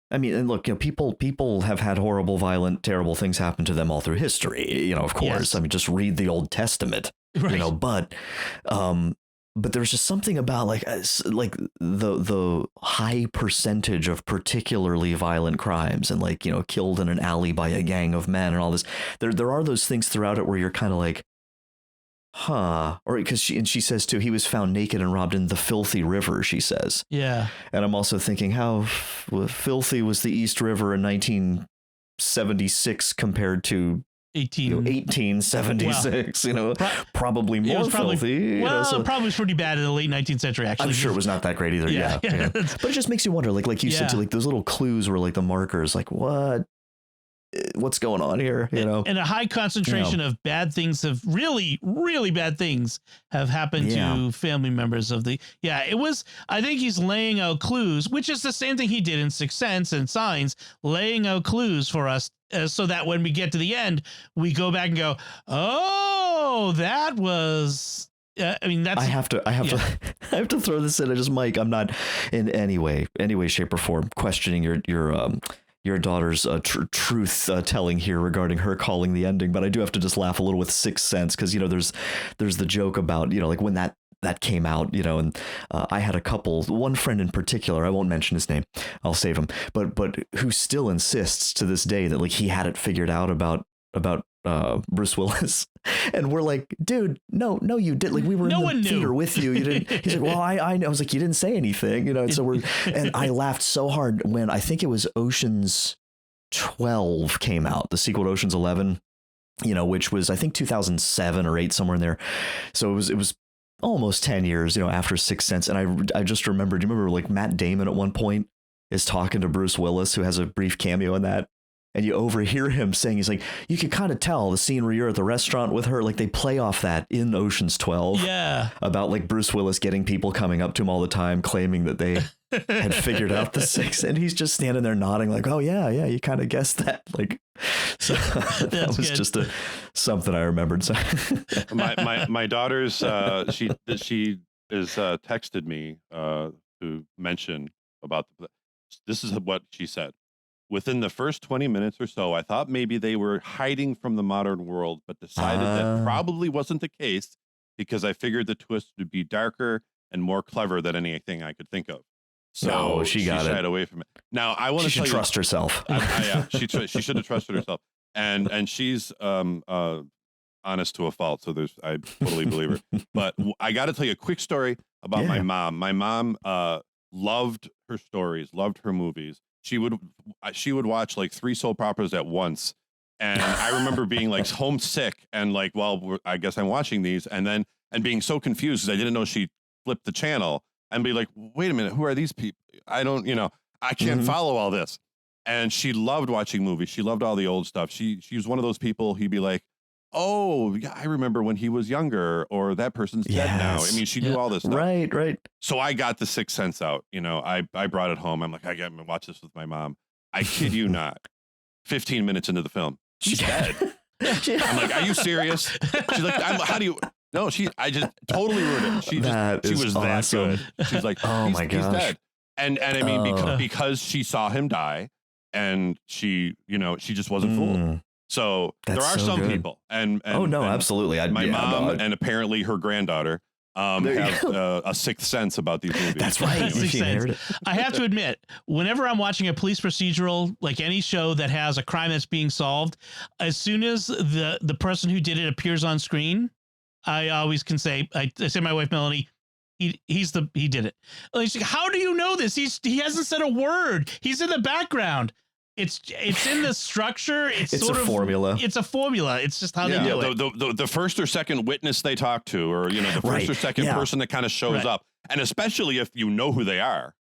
and look, people have had horrible, violent, terrible things happen to them all through history, of course. Yes. I mean, just read the Old Testament, but there's just something about like the high percentage of particularly violent crimes and killed in an alley by a gang of men and all this. There are those things throughout it where you're kind of like, or because she says too, he was found naked and robbed in the filthy river, she says.
Yeah.
And I'm also thinking how filthy was the East River in 1976 compared to 1876, probably more filthy.
Probably was pretty bad in the late 19th century, actually.
I'm sure it was not that great either. Yeah. But it just makes you wonder, like you said, to those little clues were like the markers, like what's going on here, and
a high concentration of bad things have really, really bad things have happened to family members of the, I think he's laying out clues, which is the same thing he did in Sixth Sense and Signs, laying out clues for us so that when we get to the end, we go back and go, oh, that was, that's,
I have to I have to throw this in. Mike, I'm not in any way, shape or form questioning your daughter's truth telling here regarding her calling the ending, but I do have to just laugh a little with Sixth Sense because there's the joke about like when that came out, and I had one friend in particular, I won't mention his name, I'll save him, but who still insists to this day that like he had it figured out about Bruce Willis, and we're like, dude, no, you did. Like we were in the theater with you. You didn't. He's like, well, I know. I was like, you didn't say anything, and so and I laughed so hard when I think it was Ocean's 12 came out, the sequel to Ocean's 11, which was I think 2007 or 8, somewhere in there. So it was almost 10 years, after Sixth Sense, and I just remembered. Do you remember like Matt Damon at one point is talking to Bruce Willis, who has a brief cameo in that? And you overhear him saying, he's like, you can kind of tell the scene where you're at the restaurant with her, like they play off that in Ocean's 12.
Yeah.
About like Bruce Willis getting people coming up to him all the time, claiming that they had figured out the six. And he's just standing there nodding like, oh, yeah, you kind of guessed that. Like, so that was good. Just something I remembered. So
my daughter's, she is texted me to mention about this is what she said. Within the first 20 minutes or so, I thought maybe they were hiding from the modern world, but decided that probably wasn't the case because I figured the twist would be darker and more clever than anything I could think of. So she shied away from it. Now I want to
tell you, trust herself.
She should have trusted herself, and she's honest to a fault. So I totally believe her. But I got to tell you a quick story about my mom. My mom loved her stories, loved her movies. She would watch like 3 soap operas at once. And I remember being like homesick and like, well, I guess I'm watching these. And then and being so confused because I didn't know she flipped the channel and be like, wait a minute, who are these people? I don't, I can't follow all this. And she loved watching movies. She loved all the old stuff. She was one of those people he'd be like, oh, yeah, I remember when he was younger, or that person's dead now. I mean, she knew all this stuff.
Right.
So I got the Sixth Sense out. I brought it home. I'm like, I got to watch this with my mom. I kid you not. 15 minutes into the film, she's dead. I'm like, are you serious? She's like, how do you? No, I just totally ruined it. She was
awesome.
That good. She's like,
oh my gosh.
He's dead. And I mean, because she saw him die, and she just wasn't fooled. So there are some good people, and
absolutely.
My mom and apparently her granddaughter have a sixth sense about these movies.
That's right.
I have to admit, whenever I'm watching a police procedural, like any show that has a crime that's being solved, as soon as the person who did it appears on screen, I always can say, I say to my wife Melanie, he did it. She's like, how do you know this? He hasn't said a word. He's in the background. It's in the structure. It's sort
a formula.
It's a formula. It's just how they do it.
The first or second witness they talk to, or the first or second person that kind of shows up, and especially if you know who they are.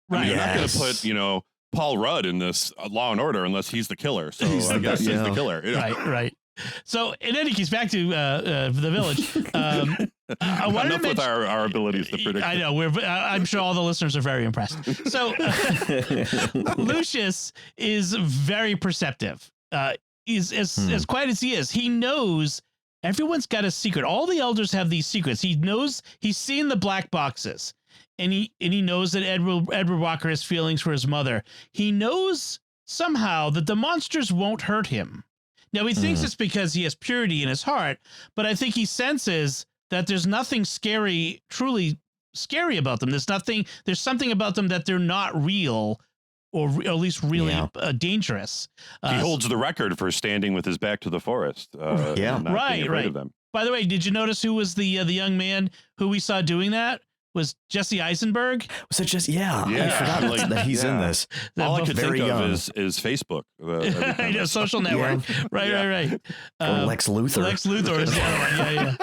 Right.
I mean, you're not going to put Paul Rudd in this Law and Order unless he's the killer. So I guess he's the killer.
Right. So in any case, back to the Village.
Enough with our abilities to predict.
I know I'm sure all the listeners are very impressed. So Lucius is very perceptive. He's as quiet as he is. He knows everyone's got a secret. All the elders have these secrets. He knows he's seen the black boxes, and he knows that Edward Walker has feelings for his mother. He knows somehow that the monsters won't hurt him. Now, he thinks it's because he has purity in his heart, but I think he senses that there's nothing truly scary about them. There's something about them that they're not real, or at least really dangerous.
He holds the record for standing with his back to the forest. Right.
Of them.
By the way, did you notice who was the young man who we saw doing that? Was Jesse Eisenberg?
Was it just I forgot that he's in this.
All I could think of is Facebook.
I know, social network. Right.
Or Lex Luthor.
Lex Luthor is the other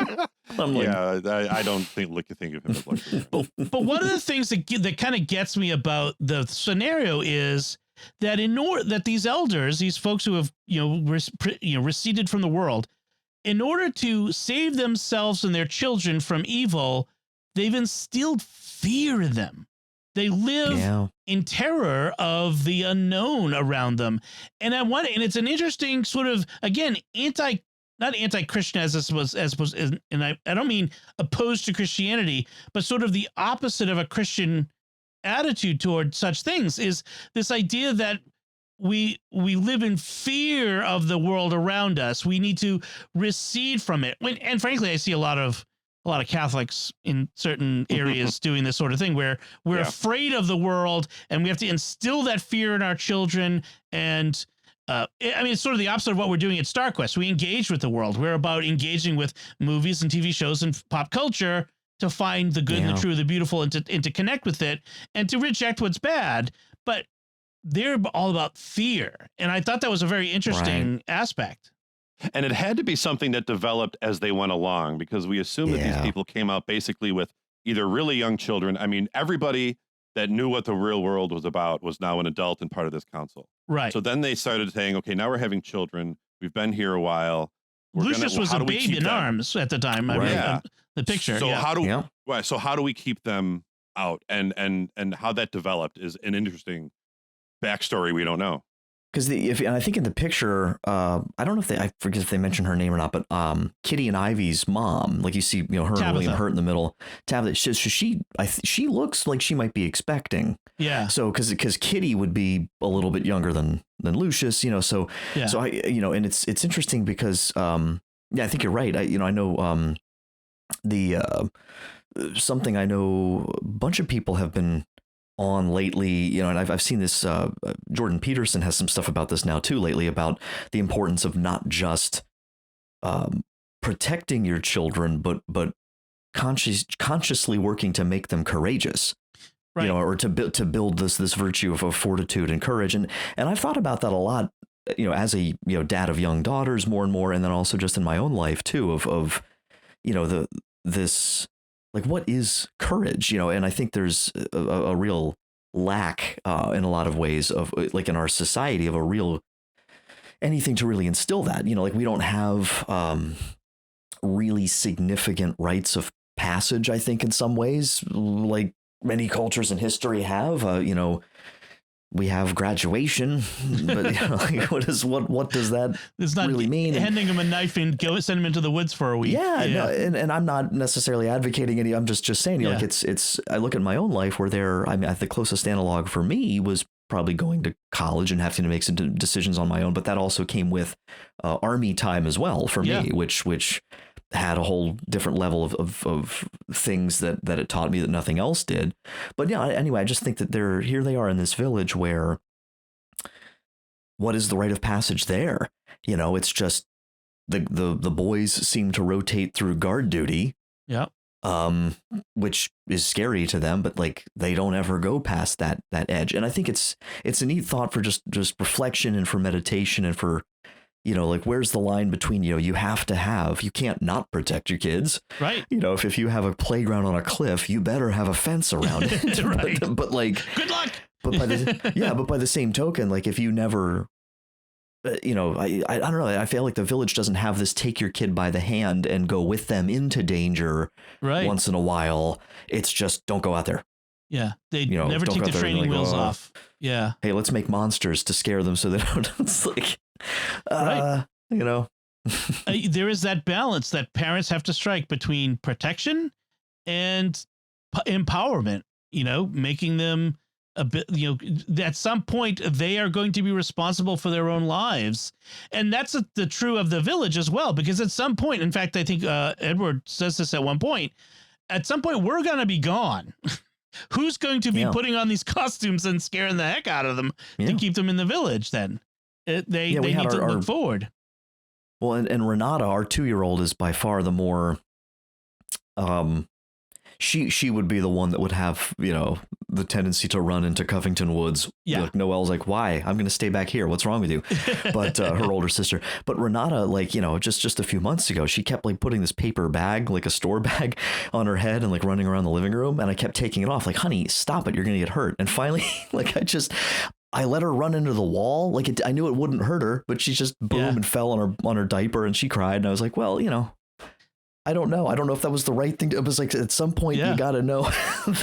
one. Yeah.
I don't think of him as Lex Luthor.
But one of the things that kind of gets me about the scenario is that that these elders, these folks who have receded from the world, in order to save themselves and their children from evil, they've instilled fear in them. They live in terror of the unknown around them. And it's an interesting sort of, again, not anti-Christian as I don't mean opposed to Christianity, but sort of the opposite of a Christian attitude toward such things, is this idea that we live in fear of the world around us. We need to recede from it. And frankly, I see a lot of Catholics in certain areas doing this sort of thing, where we're afraid of the world and we have to instill that fear in our children. And it's sort of the opposite of what we're doing at StarQuest. We engage with the world. We're about engaging with movies and TV shows and pop culture to find the good, the true, the beautiful, and to connect with it and to reject what's bad. But they're all about fear. And I thought that was a very interesting aspect.
And it had to be something that developed as they went along, because we assume that these people came out basically with either really young children. I mean, everybody that knew what the real world was about was now an adult and part of this council.
Right.
So then they started saying, okay, now we're having children. We've been here a while.
Lucius was a baby in arms at the time. I mean, the picture.
So how do we keep them out? And how that developed is an interesting backstory we don't know.
Because I think in the picture, I don't know I forget if they mentioned her name or not, but Kitty and Ivy's mom, like you see, her
Tabitha.
and William Hurt in the middle. Tabitha, she looks like she might be expecting. Yeah. So because Kitty would be a little bit younger than Lucius, So I and it's interesting because I think you're right. I know something I know a bunch of people have been on lately, and I've seen this, Jordan Peterson has some stuff about this now too lately, about the importance of not just protecting your children, but consciously working to make them courageous, right. Or to build this virtue of fortitude and courage. And I've thought about that a lot, as a, dad of young daughters more and more. And then also just in my own life too, of the this, like, what is courage, and I think there's a real lack in a lot of ways of, like, in our society, of a real anything to really instill that, like, we don't have really significant rites of passage, I think, in some ways, like many cultures in history have. We have graduation, but like, what does that
It's not
really mean?
handing him a knife and send him into the woods for a week.
Yeah. No, and I'm not necessarily advocating any. I'm just saying, like, it's. I look at my own life where the closest analog for me was probably going to college and having to make some decisions on my own, but that also came with army time as well for me, which had a whole different level of things that it taught me that nothing else did. But yeah, anyway, I just think that here they are in this village where, what is the rite of passage there? It's just the boys seem to rotate through guard duty.
Yeah.
Which is scary to them, but like, they don't ever go past that edge. And I think it's a neat thought for just reflection and for meditation and for, like, where's the line between, you can't not protect your kids.
Right.
If you have a playground on a cliff, you better have a fence around it.
Right.
But like,
good luck.
But by the same token, like, if you never, I don't know. I feel like the village doesn't have this take your kid by the hand and go with them into danger once in a while. It's just, don't go out there.
Yeah. They never take the training wheels off. Yeah.
Hey, let's make monsters to scare them so they don't. It's like,
there is that balance that parents have to strike between protection and empowerment, making them a bit, at some point they are going to be responsible for their own lives. And that's the true of the village as well, because at some point, in fact, I think Edward says this at one point, at some point we're going to be gone. Who's going to be putting on these costumes and scaring the heck out of them to keep them in the village then? They need to look forward.
Well, and Renata, our 2-year-old, is by far the more, she would be the one that would have, the tendency to run into Covington Woods.
Yeah.
Like, Noelle's like, why? I'm going to stay back here. What's wrong with you? But her older sister. But Renata, like, just a few months ago, she kept like putting this paper bag, like a store bag, on her head and like running around the living room. And I kept taking it off. Like, honey, stop it. You're going to get hurt. And finally, like, I let her run into the wall. Like, I knew it wouldn't hurt her, but she just boom and fell on her diaper and she cried. And I was like, well, I don't know. I don't know if that was the right thing. It was like, at some point you got to know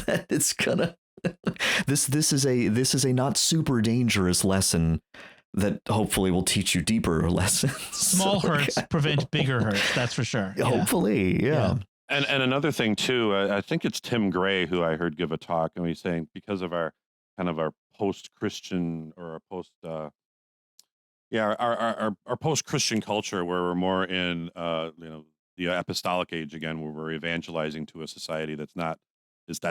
that it's gonna, this is a not super dangerous lesson that hopefully will teach you deeper lessons.
Small hurts prevent bigger hurts. That's for sure.
Hopefully. Yeah.
And another thing too, I think it's Tim Gray who I heard give a talk, and he's saying because of our kind of our post-Christian or our post, our post-Christian culture where we're more in, the apostolic age again, where we're evangelizing to a society that's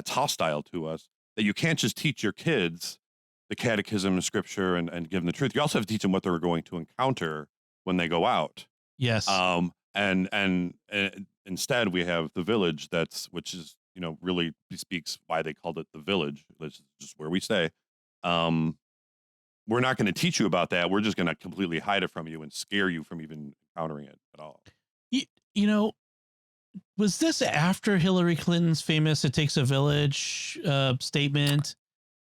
hostile to us, that you can't just teach your kids the catechism and scripture and give them the truth. You also have to teach them what they're going to encounter when they go out.
Yes.
And instead we have the village which is, really speaks why they called it the village. That's just where we stay. We're not going to teach you about that. We're just going to completely hide it from you and scare you from even encountering it at all.
Was this after Hillary Clinton's famous "It Takes a Village" statement?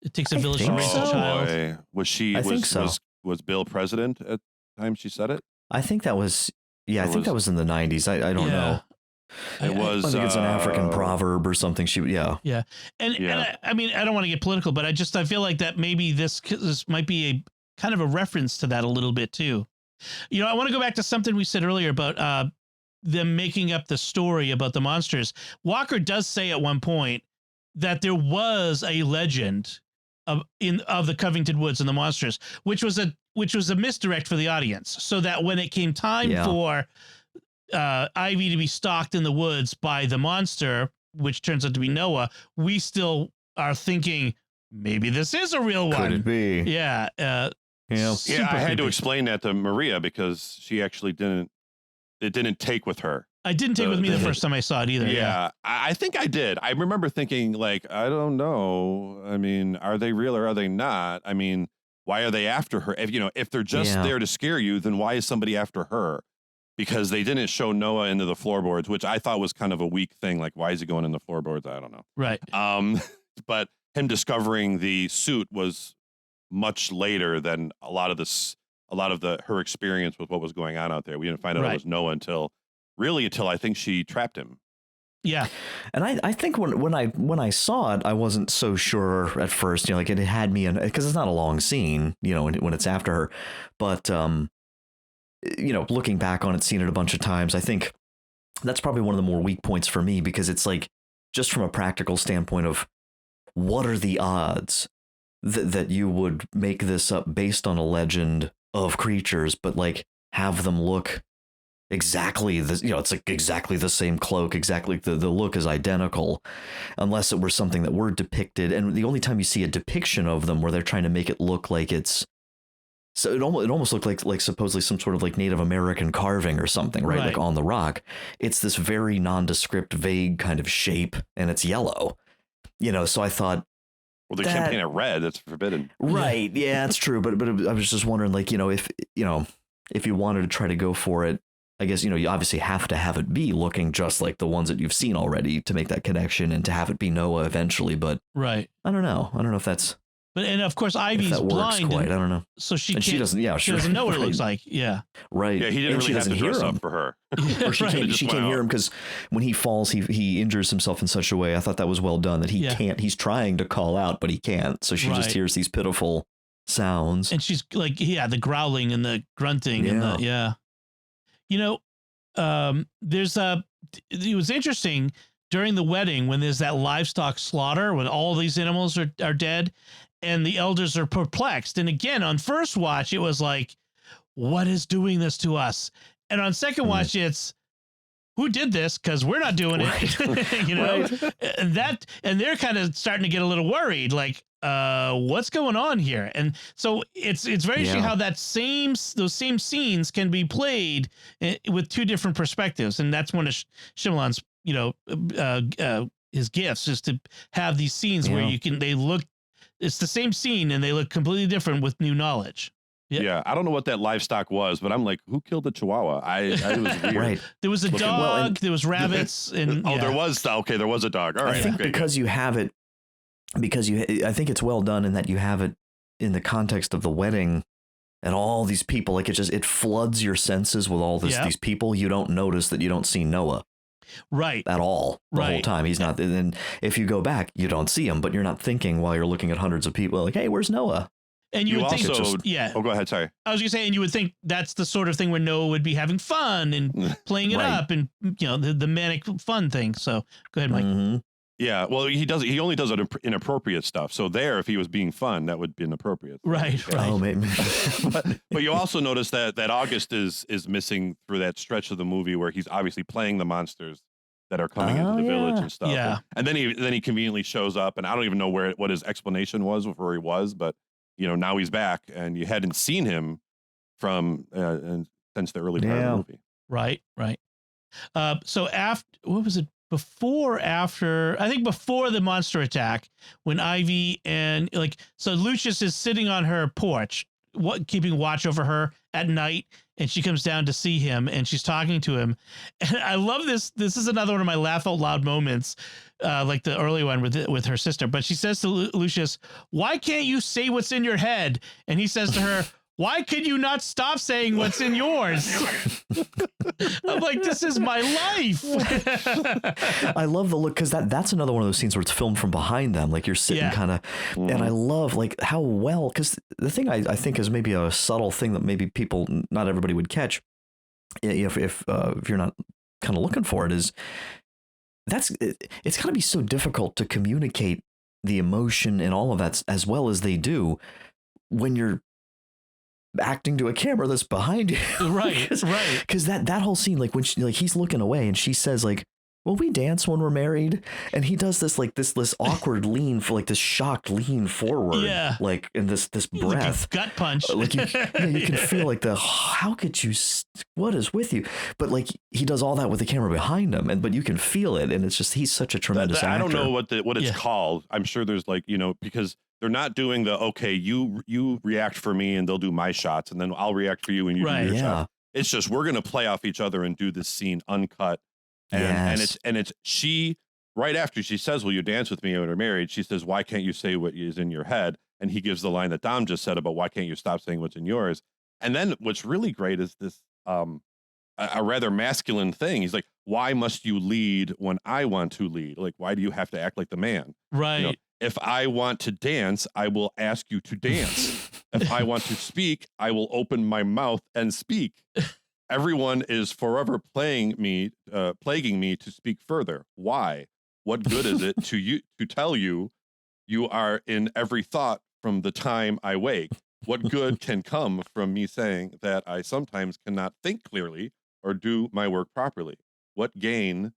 It takes a village to raise a child.
Boy. Was she? Was Bill president at the time she said it?
I think that was. Yeah, I think that was in the 90s. I don't know.
It was.
I think it's an African proverb or something.
Yeah. And I mean, I don't want to get political, but I feel like that maybe this might be a kind of a reference to that a little bit too. I want to go back to something we said earlier about them making up the story about the monsters. Walker does say at one point that there was a legend of the Covington Woods and the monsters, which was a misdirect for the audience, so that when it came time for Ivy to be stalked in the woods by the monster, which turns out to be Noah, we still are thinking maybe this is a real one.
Could it be?
Yeah.
I had to explain that to Maria because she actually didn't take with her.
I didn't take with me the first time I saw it either.
Yeah, I think I did. I remember thinking, like, I don't know. I mean, are they real or are they not? I mean, why are they after her? If they're just there to scare you, then why is somebody after her? because they didn't show Noah into the floorboards, which I thought was kind of a weak thing. Like, why is he going in the floorboards? I don't know.
Right.
But him discovering the suit was much later than a lot of her experience with what was going on out there. We didn't find out it was Noah until I think she trapped him.
Yeah.
And I think when I saw it, I wasn't so sure at first, like it had me in, because it's not a long scene, when it's after her, but looking back on it, seeing it a bunch of times, I think that's probably one of the more weak points for me, because it's like, just from a practical standpoint of what are the odds that you would make this up based on a legend of creatures, but like have them look exactly the, it's like exactly the same cloak, exactly the look is identical, unless it were something that were depicted. And the only time you see a depiction of them where they're trying to make it look like it's, so it almost looked like supposedly some sort of like Native American carving or something, right? Like on the rock. It's this very nondescript, vague kind of shape, and it's yellow. So I thought,
well, they can't paint it red. That's forbidden.
Right. Yeah, that's true. But I was just wondering, like, if you wanted to try to go for it, I guess, you obviously have to have it be looking just like the ones that you've seen already to make that connection, and to have it be Noah eventually. But I don't know if that's.
But, and of course, Ivy's blind.
I don't know.
So she
doesn't. Yeah,
she doesn't know what it looks like. Yeah.
Right.
Yeah, he didn't really have to dress up for her.
Or she can't hear him, because when he falls, he injures himself in such a way. I thought that was well done, that he can't. He's trying to call out, but he can't. So she just hears these pitiful sounds.
And she's like, the growling and the grunting and the it was interesting during the wedding when there's that livestock slaughter, when all these animals are dead and the elders are perplexed. And again, on first watch, it was like, what is doing this to us? And on second watch, it's, who did this? Because we're not doing it, and they're kind of starting to get a little worried, like, what's going on here? And so it's very interesting how those same scenes can be played with two different perspectives. And that's one of Shyamalan's, his gifts, is to have these scenes where it's the same scene and they look completely different with new knowledge.
Yeah, I don't know what that livestock was, but I'm like, who killed the Chihuahua? It was weird.
Right.
There was a dog, there was rabbits, and
there was a dog. All right.
I think because you have it, I think it's well done in that you have it in the context of the wedding and all these people. Like it floods your senses with all these people. You don't notice that you don't see Noah.
Right.
At all the whole time. He's not. And then if you go back, you don't see him, but you're not thinking while you're looking at hundreds of people like, hey, where's Noah?
And you would
also,
think,
Oh, go ahead. Sorry.
I was going to say, and you would think that's the sort of thing where Noah would be having fun and playing it up and, the manic fun thing. So go ahead, Mike.
Mm-hmm.
Yeah. Well, he only does inappropriate stuff. So if he was being fun, that would be inappropriate.
Right.
Oh, maybe.
but you also notice that August is missing through that stretch of the movie where he's obviously playing the monsters that are coming into the village and stuff.
Yeah.
And then he conveniently shows up, and I don't even know what his explanation was of where he was, but now he's back, and you hadn't seen him from since the early part of the movie.
Right. So after, what was it? Before the monster attack, when Ivy and so Lucius is sitting on her porch, keeping watch over her at night, and she comes down to see him, and she's talking to him. And I love this. This is another one of my laugh out loud moments, like the early one with her sister. But she says to Lucius, "Why can't you say what's in your head?" And he says to her, "Why could you not stop saying what's in yours?" I'm like, this is my life.
I love the look, because that's another one of those scenes where it's filmed from behind them, like you're sitting kind of, and I love like how well, because the thing I think is maybe a subtle thing that maybe not everybody would catch if you're not kind of looking for it, is it's got to be so difficult to communicate the emotion and all of that as well as they do when you're acting to a camera that's behind you.
Right.
Because that whole scene, like when he's looking away and she says like, "Will we dance when we're married?" And he does this like this awkward lean, for like this shocked lean forward, like in this breath,
like gut punch.
Like you can feel like how could you? What is with you? But like he does all that with the camera behind him, but you can feel it, and it's just he's such a tremendous actor.
I don't know what it's called. I'm sure there's like because they're not doing the you react for me and they'll do my shots and then I'll react for you and you do your shot. It's just we're gonna play off each other and do this scene uncut. And it's she right after she says, "Will you dance with me when we're married?" She says, "Why can't you say what is in your head?" And he gives the line that Dom just said about why can't you stop saying what's in yours? And then what's really great is this a rather masculine thing. He's like, "Why must you lead when I want to lead? Like, why do you have to act like the man?"
Right.
You know, if I want to dance, I will ask you to dance. If I want to speak, I will open my mouth and speak. Everyone is forever plaguing me to speak further. Why? What good is it to you to tell you you are in every thought from the time I wake? What good can come from me saying that I sometimes cannot think clearly or do my work properly? What gain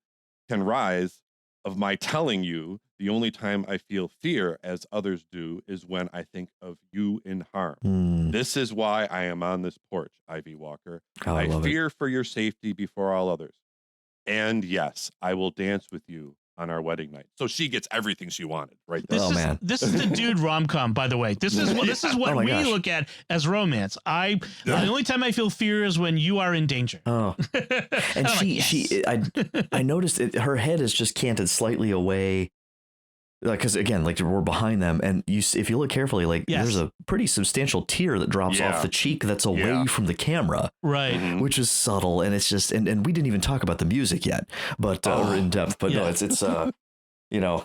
can rise of my telling you the only time I feel fear as others do is when I think of you in harm. This is why I am on this porch, Ivy Walker. I fear for your safety before all others. And yes, I will dance with you on our wedding night. So she gets everything she wanted right there.
This is the dude rom-com, by the way. This is what we look at as romance. The only time I feel fear is when you are in danger.
Oh, and I noticed her head is just canted slightly away. Like, because again, like we're behind them, and if you look carefully, like there's a pretty substantial tear that drops off the cheek that's away from the camera,
right?
Which is subtle, and it's just, and we didn't even talk about the music yet, but or in depth, but no, it's you know,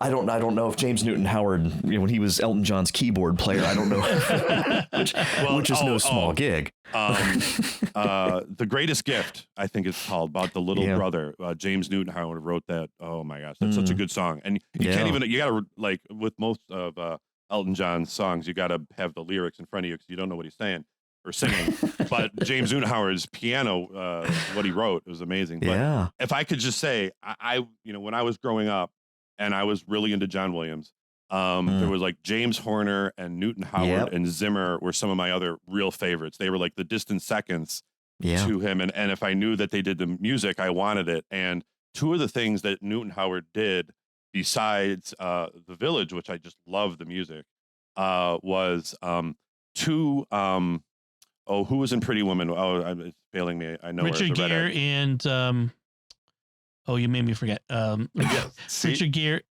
I don't know if James Newton Howard, when he was Elton John's keyboard player, I don't know, which is no small gig.
The Greatest Gift, I think it's called, about the little brother. James Newton Howard wrote that. Oh my gosh, that's such a good song. And you can't even, you gotta, like with most of Elton John's songs, you gotta have the lyrics in front of you because you don't know what he's saying or singing. But James Newton Howard's piano, what he wrote, was amazing. But if I could just say, I when I was growing up and I was really into John Williams, there was like James Horner and Newton Howard and Zimmer were some of my other real favorites. They were like the distant seconds to him. And if I knew that they did the music, I wanted it. And two of the things that Newton Howard did besides The Village, which I just love the music, was who was in Pretty Woman? Oh, it's failing me. I know
Richard Gere and you made me forget. Richard Gere.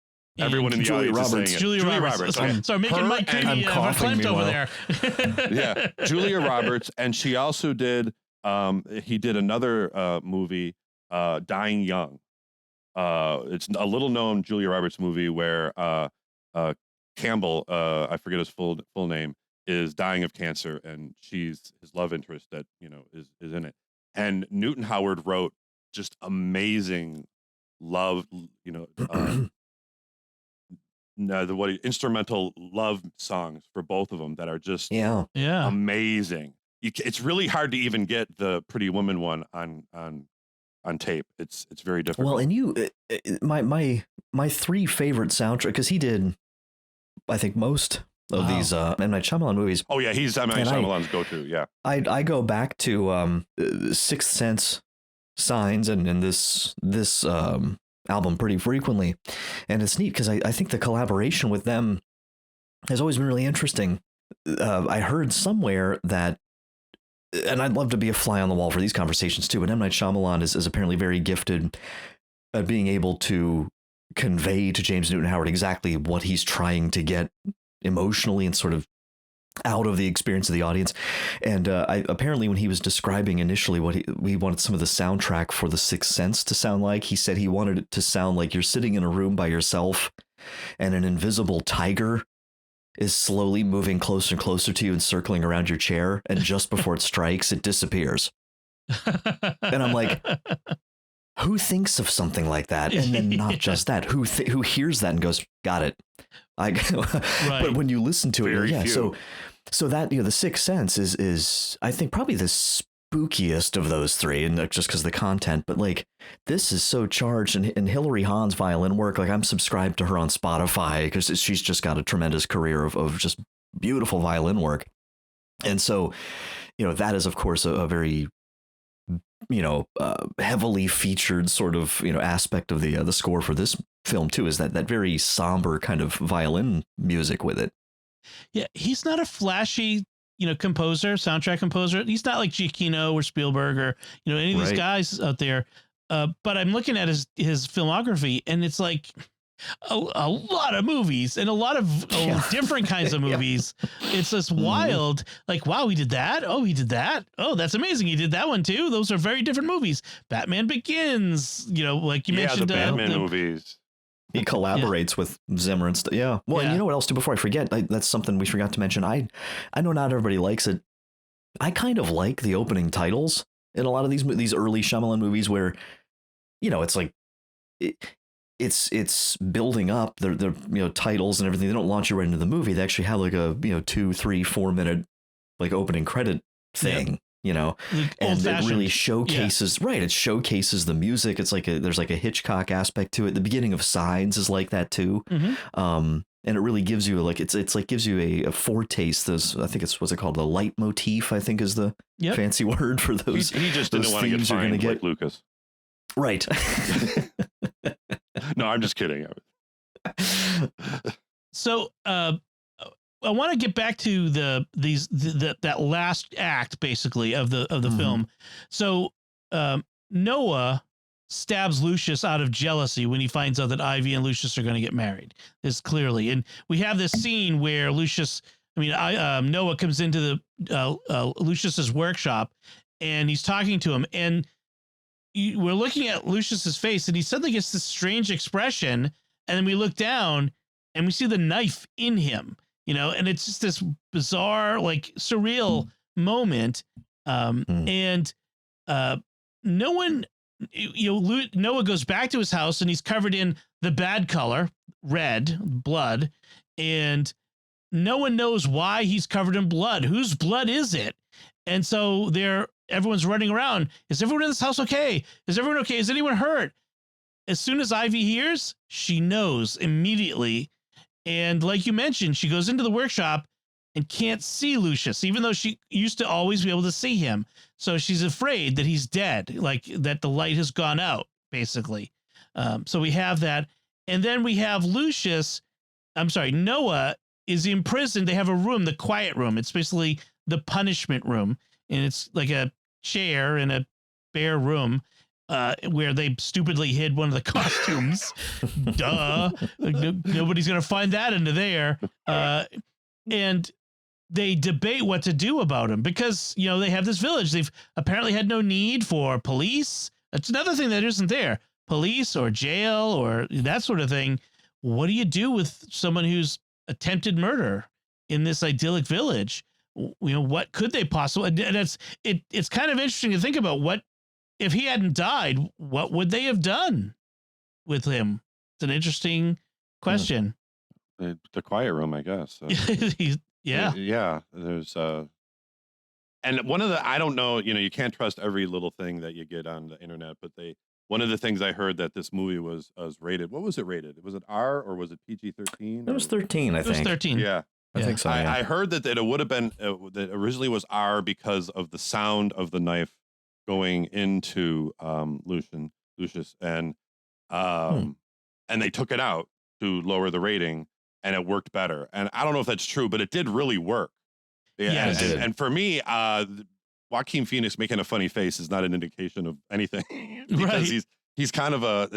Everyone in the audience is saying it.
Julia Roberts.
Okay.
Sorry, making Mike Creavey verklempt over there.
Yeah, Julia Roberts, and she also did. He did another movie, Dying Young. It's a little known Julia Roberts movie where Campbell, I forget his full name, is dying of cancer, and she's his love interest that is in it. And Newton Howard wrote just amazing love, instrumental love songs for both of them that are just amazing. It's really hard to even get the Pretty Woman one on tape. It's very difficult.
Well, and my three favorite soundtrack, because he did, I think, most of these M. Night Shyamalan movies.
Oh yeah, he's M. Night Shyamalan's go-to. Yeah,
I go back to Sixth Sense, Signs, and this album pretty frequently, and it's neat because I think the collaboration with them has always been really interesting. I heard somewhere that, and I'd love to be a fly on the wall for these conversations too, but M. Night Shyamalan is apparently very gifted at being able to convey to James Newton Howard exactly what he's trying to get emotionally and sort of out of the experience of the audience. And apparently when he was describing initially what he wanted some of the soundtrack for The Sixth Sense to sound like, he said he wanted it to sound like you're sitting in a room by yourself and an invisible tiger is slowly moving closer and closer to you and circling around your chair. And just before it strikes, it disappears. And I'm like, who thinks of something like that? And then not just that, who hears that and goes, got it. But when you listen to it, so that, The Sixth Sense is I think probably the spookiest of those three, and just because of the content, but like this is so charged, and Hilary Hahn's violin work, like I'm subscribed to her on Spotify because she's just got a tremendous career of just beautiful violin work. And so, that is of course a very heavily featured sort of aspect of the score for this film too, is that very somber kind of violin music with it.
Yeah, he's not a flashy composer, soundtrack composer. He's not like Giacchino or Spielberg or, any of these guys out there. But I'm looking at his filmography, and it's like a lot of movies and a lot of different kinds of movies. It's just wild. Like, wow, he did that. Oh, he did that. Oh, that's amazing. He did that one too. Those are very different movies. Batman Begins, like you mentioned.
The Batman movies.
He collaborates with Zimmer and stuff. Yeah. Well, and you know what else too, before I forget, that's something we forgot to mention. I know not everybody likes it. I kind of like the opening titles in a lot of these early Shyamalan movies where, it's like, it's building up their titles and everything. They don't launch you right into the movie. They actually have like a 2, 3, 4 minute like opening credit thing, and it really showcases it showcases the music. It's like there's like a Hitchcock aspect to it. The beginning of Signs is like that too. And it really gives you like gives you a foretaste. I think it's what's it called, the leitmotif, I think is the fancy word for those.
He just didn't want to get fined like Lucas.
Right.
No, I'm just kidding.
So I want to get back to that last act basically of the film. So Noah stabs Lucius out of jealousy when he finds out that Ivy and Lucius are going to get married. This clearly, and we have this scene where Noah comes into the Lucius's workshop, and he's talking to him, and we're looking at Lucius's face, and he suddenly gets this strange expression, and then we look down and we see the knife in him, and it's just this bizarre, like surreal moment. And no one, Noah goes back to his house, and he's covered in the bad color, red blood, and no one knows why he's covered in blood. Whose blood is it? And so everyone's running around. Is everyone in this house okay? Is everyone okay? Is anyone hurt? As soon as Ivy hears, she knows immediately. And like you mentioned, she goes into the workshop and can't see Lucius, even though she used to always be able to see him. So she's afraid that he's dead, like that the light has gone out, basically. So we have that. And then we have Noah is imprisoned. They have a room, the quiet room. It's basically the punishment room. And it's like a chair in a bare room where they stupidly hid one of the costumes. Duh. Nobody's going to find that into there. And they debate what to do about him because, they have this village. They've apparently had no need for police. That's another thing that isn't there. Police or jail or that sort of thing. What do you do with someone who's attempted murder in this idyllic village? What could they possibly, and it's kind of interesting to think about what, if he hadn't died, what would they have done with him? It's an interesting question.
The quiet room, I guess.
Yeah.
There's and one of the, I don't know, you can't trust every little thing that you get on the internet, but one of the things I heard that this movie was rated. What was it rated? Was it R or was it PG-13?
It was 13, I think.
It was 13.
Yeah.
I think so.
I heard that it would have been that originally was R because of the sound of the knife going into Lucius, and they took it out to lower the rating, and it worked better. And I don't know if that's true, but it did really work.
Yeah,
and for me, Joaquin Phoenix making a funny face is not an indication of anything because he's kind of a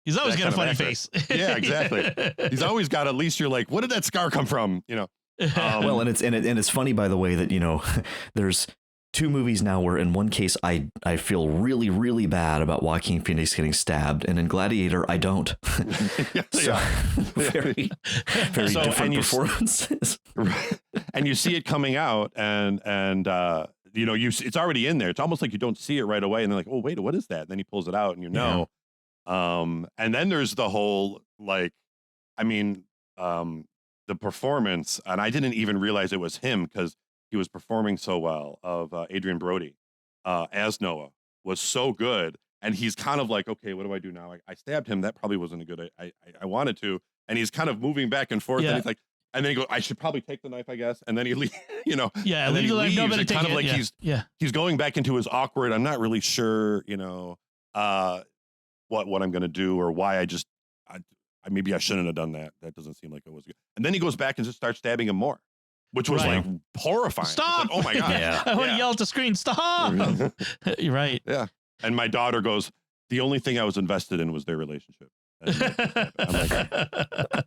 he's always got a funny face.
Yeah, exactly. He's always got, at least you're like, where did that scar come from?
Well, and it's funny, by the way, that, there's two movies now where in one case I feel really, really bad about Joaquin Phoenix getting stabbed, and in Gladiator I don't. Very different performances.
And you see it coming out, and it's already in there. It's almost like you don't see it right away, and they're like, oh wait, what is that? And then he pulls it out, and and then there's the whole the performance, and I didn't even realize it was him because he was performing so well, of Adrian Brody as Noah, was so good. And he's kind of like, okay, what do I do now? I stabbed him. That probably wasn't a good, I wanted to. And he's kind of moving back and forth. And he's like, and then he goes, I should probably take the knife, I guess. And then he leaves, and then he leaves. And kind of like he's going back into his awkward, I'm not really sure, what I'm going to do, or why maybe I shouldn't have done that. That doesn't seem like it was good. And then he goes back and just starts stabbing him more. which was
Right.
like horrifying.
Stop!
Like, oh my god!
Yeah.
I want to yell at the screen. Stop! You're right.
Yeah. And my daughter goes, the only thing I was invested in was their relationship. And I'm like,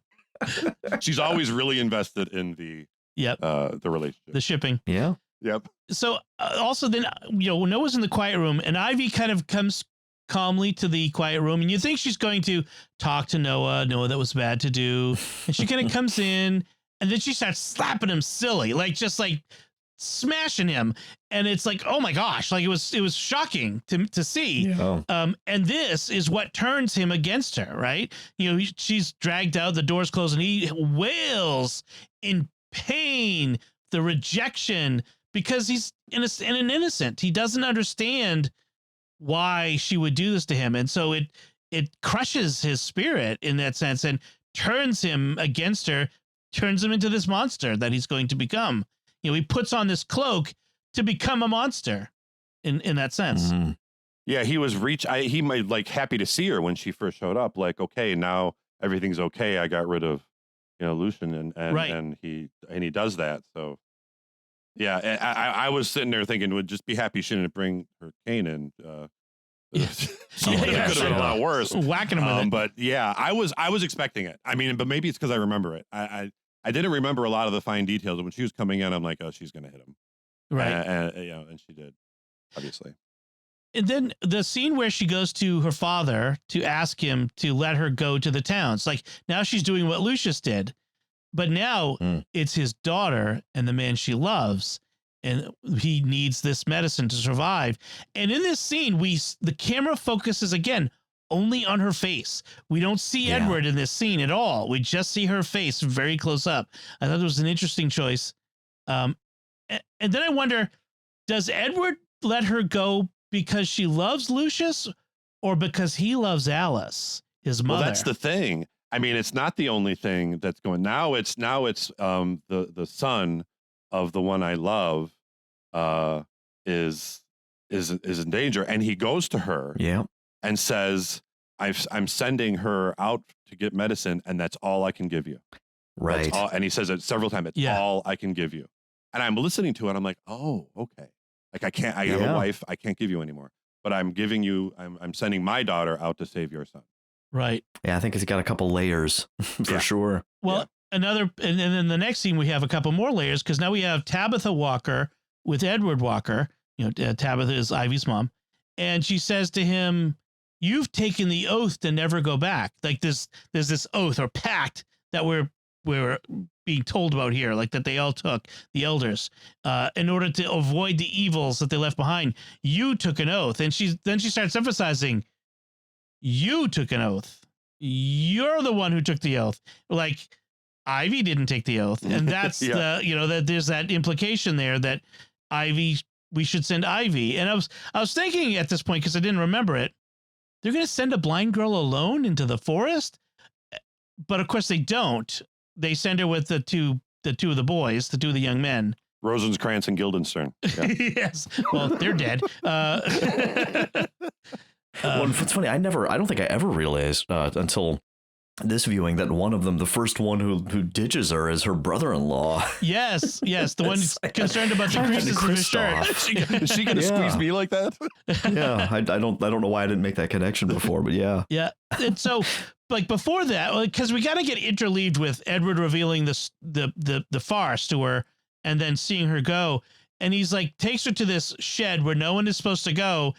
she's always really invested in the
Yep.
the relationship.
The shipping.
Yeah.
Yep.
So also then, Noah's in the quiet room and Ivy kind of comes calmly to the quiet room and you think she's going to talk to Noah, that was bad to do. And she kind of comes in and then she starts slapping him silly, like just like smashing him. And it's like, oh my gosh, like it was shocking to see.
Yeah.
And this is what turns him against her, right? She's dragged out, the door's closed and he wails in pain, the rejection, because he's innocent and innocent. He doesn't understand why she would do this to him. And so it crushes his spirit in that sense and turns him against her, turns him into this monster that he's going to become. He puts on this cloak to become a monster in that sense.
Mhm.
Yeah, he was he might like happy to see her when she first showed up. Like, okay, now everything's okay. I got rid of, Lucian and
Right.
and he does that. So yeah, I was sitting there thinking, would just be happy she didn't bring her cane in. So
Yeah,
it
yeah,
could have been a lot worse.
Whacking him with it.
But yeah, I was expecting it. I mean, but maybe it's because I remember it. I didn't remember a lot of the fine details. When she was coming in, I'm like, oh, she's gonna hit him.
Right.
And she did, obviously.
And then the scene where she goes to her father to ask him to let her go to the towns. Like now she's doing what Lucius did, but now it's his daughter and the man she loves. And he needs this medicine to survive. And in this scene, the camera focuses again only on her face. We don't see Edward in this scene at all. We just see her face very close up. I thought it was an interesting choice. And then I wonder, does Edward let her go because she loves Lucius or because he loves Alice, his mother?
Well, that's the thing. I mean, it's not the only thing that's going. Now it's the son of the one I love is in danger, and he goes to her and says, I'm sending her out to get medicine, and that's all I can give you.
Right.
That's all, and he says it several times. It's all I can give you. And I'm listening to it. I'm like, oh, okay. Like I have a wife. I can't give you anymore, but I'm giving you, I'm sending my daughter out to save your son.
Right.
Yeah. I think it's got a couple layers for sure.
Well, and then the next scene, we have a couple more layers because now we have Tabitha Walker with Edward Walker. Tabitha is Ivy's mom. And she says to him, you've taken the oath to never go back. Like there's this oath or pact that we're being told about here, like that they all took, the elders, in order to avoid the evils that they left behind. You took an oath. And she starts emphasizing, you took an oath. You're the one who took the oath. Like Ivy didn't take the oath. And that's that there's that implication there that we should send Ivy. And I was thinking at this point, because I didn't remember it, they're going to send a blind girl alone into the forest. But of course they don't. They send her with the two of the boys, the two of the young men.
Rosencrantz and Guildenstern. Yeah.
Yes. Well, they're dead.
Well, it's funny. I don't think I ever realized until this viewing that one of them, the first one who ditches her, is her brother-in-law.
Yes. The one who's concerned about the creases of his shirt.
Is she going to squeeze me like that?
Yeah. I don't know why I didn't make that connection before, but yeah.
Yeah. And so, like before that, because we got to get interleaved with Edward revealing the farce to her and then seeing her go. And he's like, takes her to this shed where no one is supposed to go.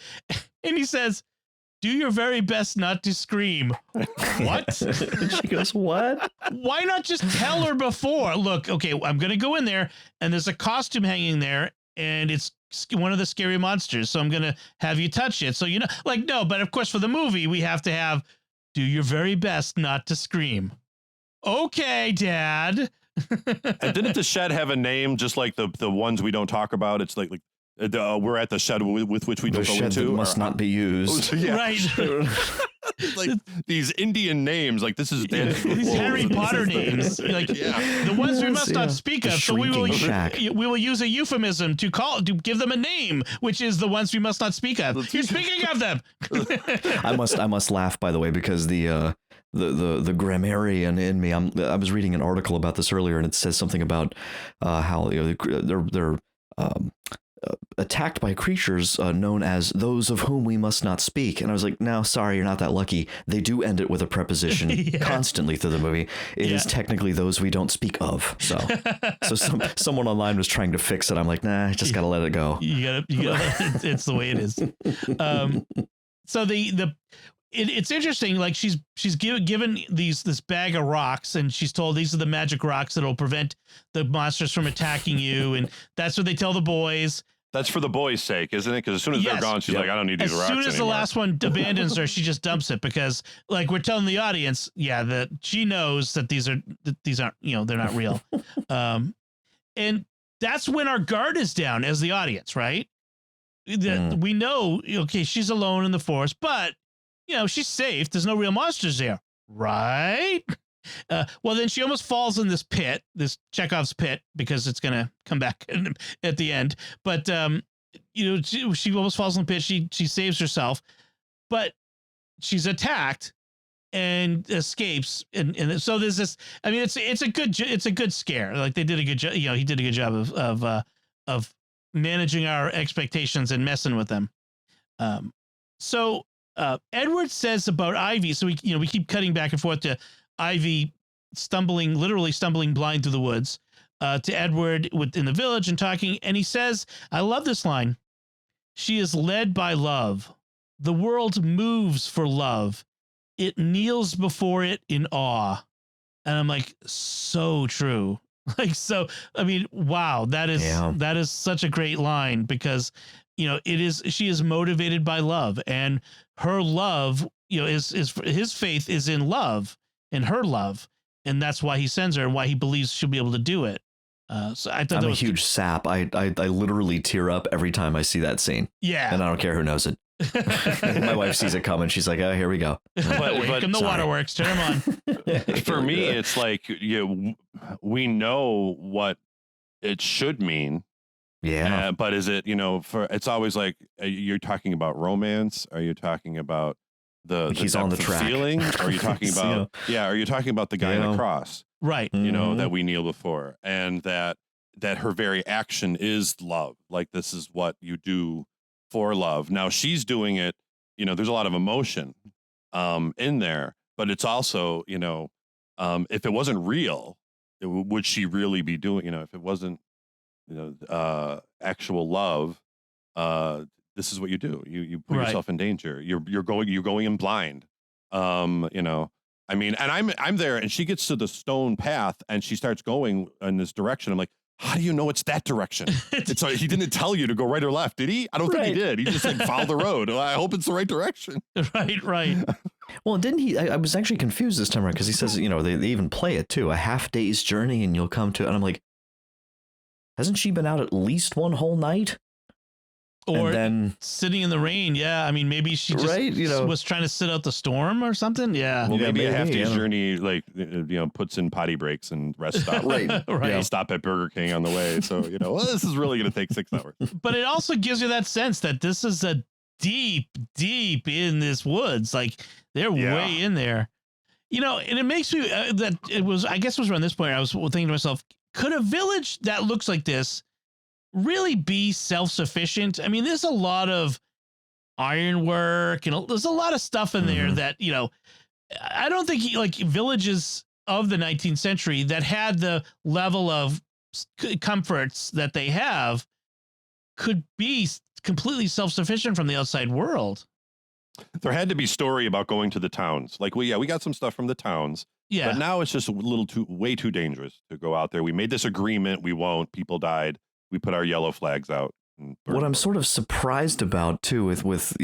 And he says, do your very best not to scream. What?
She goes, what?
Why not just tell her before? Look, okay, I'm going to go in there and there's a costume hanging there and it's one of the scary monsters. So I'm going to have you touch it. So, no, but of course for the movie, we have to have do your very best not to scream. Okay, Dad.
And didn't the shed have a name just like the ones we don't talk about? It's like we're at the shed with which we don't go into.
Must not be used.
Right.
Like these Indian names, like this is
these Harry Potter names, like the ones we must not speak of. So we will use a euphemism to give them a name, which is the ones we must not speak of. You're speaking of them.
I must laugh, by the way, because the grammarian in me. I was reading an article about this earlier, and it says something about how they're attacked by creatures known as those of whom we must not speak. And I was like, no, sorry, you're not that lucky. They do end it with a preposition constantly through the movie. It is technically those we don't speak of. So someone online was trying to fix it. I'm like, nah, just gotta let it go.
You gotta it's the way it is. So it's interesting. Like she's given this bag of rocks, and she's told these are the magic rocks that'll prevent the monsters from attacking you. And that's what they tell the boys.
That's for the boys' sake, isn't it? Because as soon as they're gone, she's like, I don't need these rocks anymore. As soon as the last one
abandons her, she just dumps it because, like, we're telling the audience, that she knows that these aren't, they're not real. And that's when our guard is down as the audience, right? We know, okay, she's alone in the forest, but she's safe. There's no real monsters there, right? Well, then she almost falls in this pit, this Chekhov's pit, because it's going to come back at the end. But, she almost falls in the pit. She saves herself, but she's attacked and escapes. And so there's this, I mean, it's a good scare. Like they did a good job. He did a good job of managing our expectations and messing with them. So Edward says about Ivy. So we keep cutting back and forth to Ivy literally stumbling blind through the woods, to Edward in the village and talking. And he says, I love this line. She is led by love. The world moves for love. It kneels before it in awe. And I'm like, so true. Like, so, I mean, wow, that is such a great line because, she is motivated by love, and her love, is his faith is in love. In her love, and that's why he sends her and why he believes she'll be able to do it. So I thought
I'm a huge sap. I literally tear up every time I see that scene.
Yeah,
and I don't care who knows it. My wife sees it coming. She's like, "Oh, here we go."
Wake him the waterworks. Turn him on.
For me, it's like we know what it should mean.
Yeah,
but is it it's always like you're talking about romance? Are you talking about the
he's on the track
feeling? Or are you talking about are you talking about the guy in the cross,
right?
That we kneel before, and that her very action is love. Like this is what you do for love. Now she's doing it, there's a lot of emotion in there, but it's also if it wasn't real, would she really be doing, if it wasn't actual love, this is what you do. You put yourself in danger. You're going in blind. I mean, and I'm there, and she gets to the stone path, and she starts going in this direction. I'm like, how do you know it's that direction? It's like, he didn't tell you to go right or left, did he? I don't think he did. He just said follow the road. I hope it's the right direction.
Right.
Well, didn't he? I was actually confused this time around because he says, they even play it too. A half day's journey, and you'll come to. And I'm like, hasn't she been out at least one whole night?
Or
then
sitting in the rain. Yeah. I mean, maybe she just was trying to sit out the storm or something. Yeah.
Well, maybe a half day's journey, like, puts in potty breaks and rest stops.
Right.
Stop at Burger King on the way. So, this is really going to take 6 hours.
But it also gives you that sense that this is a deep in this woods. Like they're way in there, and it makes me I guess it was around this point I was thinking to myself, could a village that looks like this really be self-sufficient? I mean, there's a lot of ironwork and there's a lot of stuff in there that, I don't think villages of the 19th century that had the level of comforts that they have could be completely self-sufficient from the outside world.
There had to be story about going to the towns. Like we got some stuff from the towns. Yeah. But now it's just way too dangerous to go out there. We made this agreement. We won't. People died. We put our yellow flags out.
What I'm sort of surprised about too, with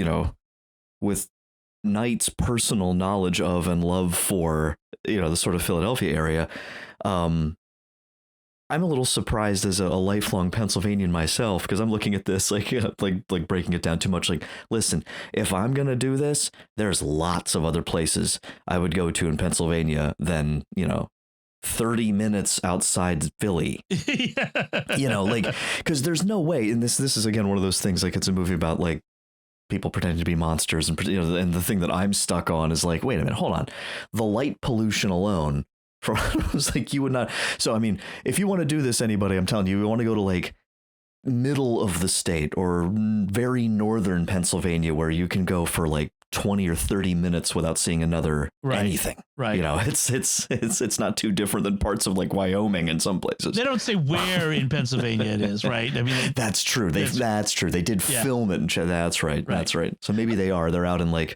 Knight's personal knowledge of and love for, the sort of Philadelphia area, I'm a little surprised as a lifelong Pennsylvanian myself, because I'm looking at this like breaking it down too much. Like, listen, if I'm gonna do this, there's lots of other places I would go to in Pennsylvania than 30 minutes outside Philly. Like, because there's no way. And this is again one of those things, like, it's a movie about like people pretending to be monsters, and and the thing that I'm stuck on is like, wait a minute, hold on, the light pollution alone. It's like, you would not. So, I mean, if you want to do this, anybody, I'm telling you, you want to go to like middle of the state or very northern Pennsylvania, where you can go for like 20 or 30 minutes without seeing another anything.
Right.
It's not too different than parts of like Wyoming in some places.
They don't say where in Pennsylvania it is, right? I mean,
that's true. That's true. They did film it. That's right. That's right. So maybe they're out in like,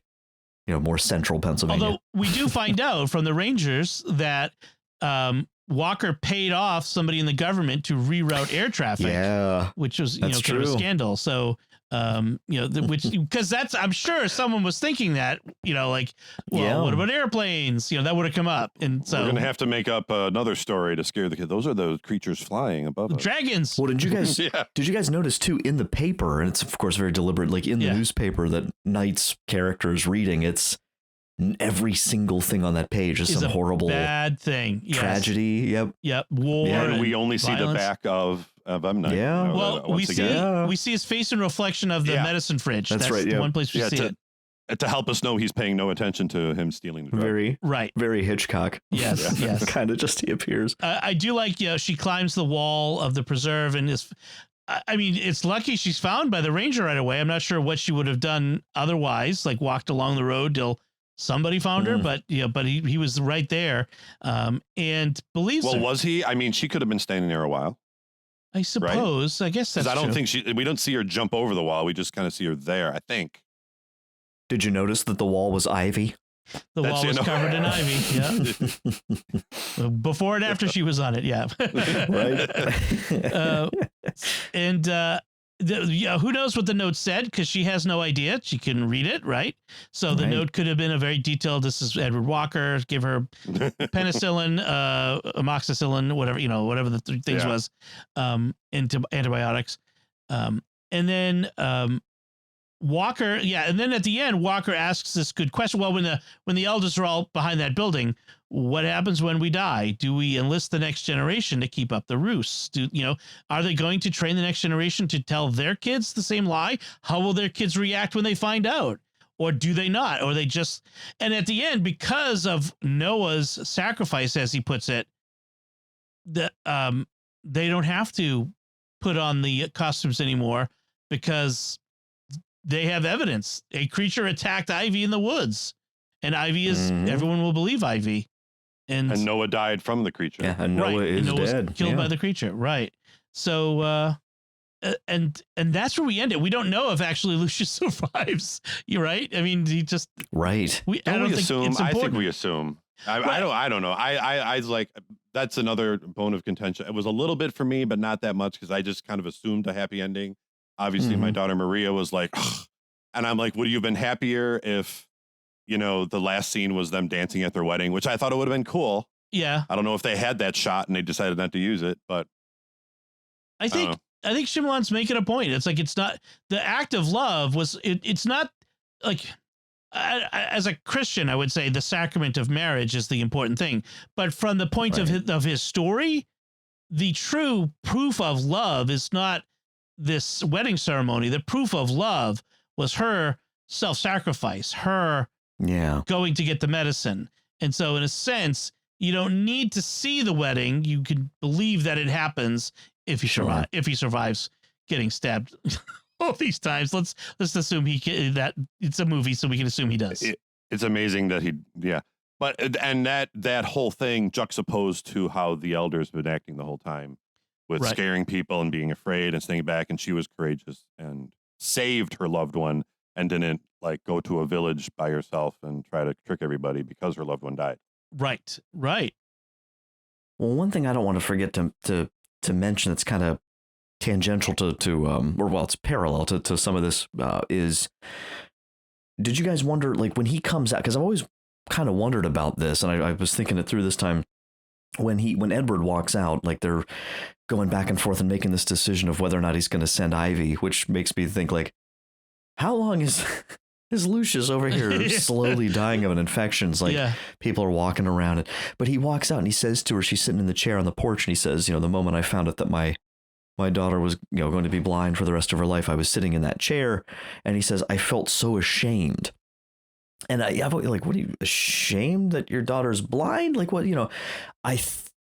more central Pennsylvania.
Although we do find out from the Rangers that Walker paid off somebody in the government to reroute air traffic.
Yeah,
which was kind of a scandal. So because I'm sure someone was thinking that, like, well, what about airplanes? That would have come up. And so
we're gonna have to make up another story to scare the kid. Those are the creatures flying above us.
Dragons.
Well, did you guys notice too in the paper, and it's of course very deliberate, like in the newspaper that Knight's character is reading, it's every single thing on that page is some horrible
bad thing.
Tragedy. Yep.
War.
And we only see
violence.
the back of M. Night.
Yeah.
Well, we see his face in reflection of the medicine fridge. That's right. The one place we see it.
To help us know he's paying no attention to him stealing the drug.
Very Hitchcock.
Yes. Yes.
Kind of just he appears.
I do like, she climbs the wall of the preserve and is. I mean, it's lucky she's found by the ranger right away. I'm not sure what she would have done otherwise, like walked along the road till somebody found her, but he was right there, and believes.
Well,
her.
Was he? I mean, she could have been standing there a while.
I suppose. Right? I guess that's.
I don't
true.
think we don't see her jump over the wall. We just kind of see her there. I think.
Did you notice that the wall was ivy?
The wall was covered in ivy. Yeah. Before and after she was on it. Yeah.
Right.
And. Who knows what the note said, because she has no idea. She couldn't read it, right? So the note could have been a very detailed, this is Edward Walker, give her penicillin, amoxicillin, whatever the things was, into antibiotics. And then Walker, and then at the end, Walker asks this good question. Well, when the elders are all behind that building, what happens when we die? Do we enlist the next generation to keep up the ruse? Are they going to train the next generation to tell their kids the same lie? How will their kids react when they find out? Or do they not? Or they just, and at the end, because of Noah's sacrifice, as he puts it, they don't have to put on the costumes anymore because they have evidence. A creature attacked Ivy in the woods, and Ivy is, everyone will believe Ivy. And
Noah died from the creature.
Yeah, and Noah is dead.
Killed by the creature. Right. So, and that's where we end it. We don't know if actually Lucius survives. You're right. I mean, he just
right.
I
think we assume. I don't know. I like, that's another bone of contention. It was a little bit for me, but not that much, because I just kind of assumed a happy ending. Obviously, my daughter Maria was like, ugh. And I'm like, would you have been happier if, the last scene was them dancing at their wedding, which I thought it would have been cool.
Yeah.
I don't know if they had that shot and they decided not to use it, but
I think Shyamalan's making a point. It's like, it's not the act of love it's not like, as a Christian, I would say the sacrament of marriage is the important thing. But from the point of his story, the true proof of love is not this wedding ceremony. The proof of love was her self-sacrifice, her going to get the medicine. And so in a sense, you don't need to see the wedding. You can believe that it happens if he survives getting stabbed all these times. Let's assume that it's a movie, so we can assume he does.
It's amazing that but and that whole thing juxtaposed to how the elders been acting the whole time, with scaring people and being afraid and staying back, and she was courageous and saved her loved one and didn't like go to a village by herself and try to trick everybody because her loved one died. Right.
Well, one thing I don't want to forget to mention that's kind of tangential to it's parallel to some of this is, did you guys wonder, like, when he comes out, because I've always kind of wondered about this, and I was thinking it through this time, when Edward walks out, like they're going back and forth and making this decision of whether or not he's going to send Ivy, which makes me think like, how long is Lucius over here slowly dying of an infection? It's like people are walking around, but he walks out and he says to her, she's sitting in the chair on the porch, and he says, the moment I found out that my daughter was, going to be blind for the rest of her life, I was sitting in that chair, and he says, I felt so ashamed. And I've always like, what are you ashamed that your daughter's blind? Like what,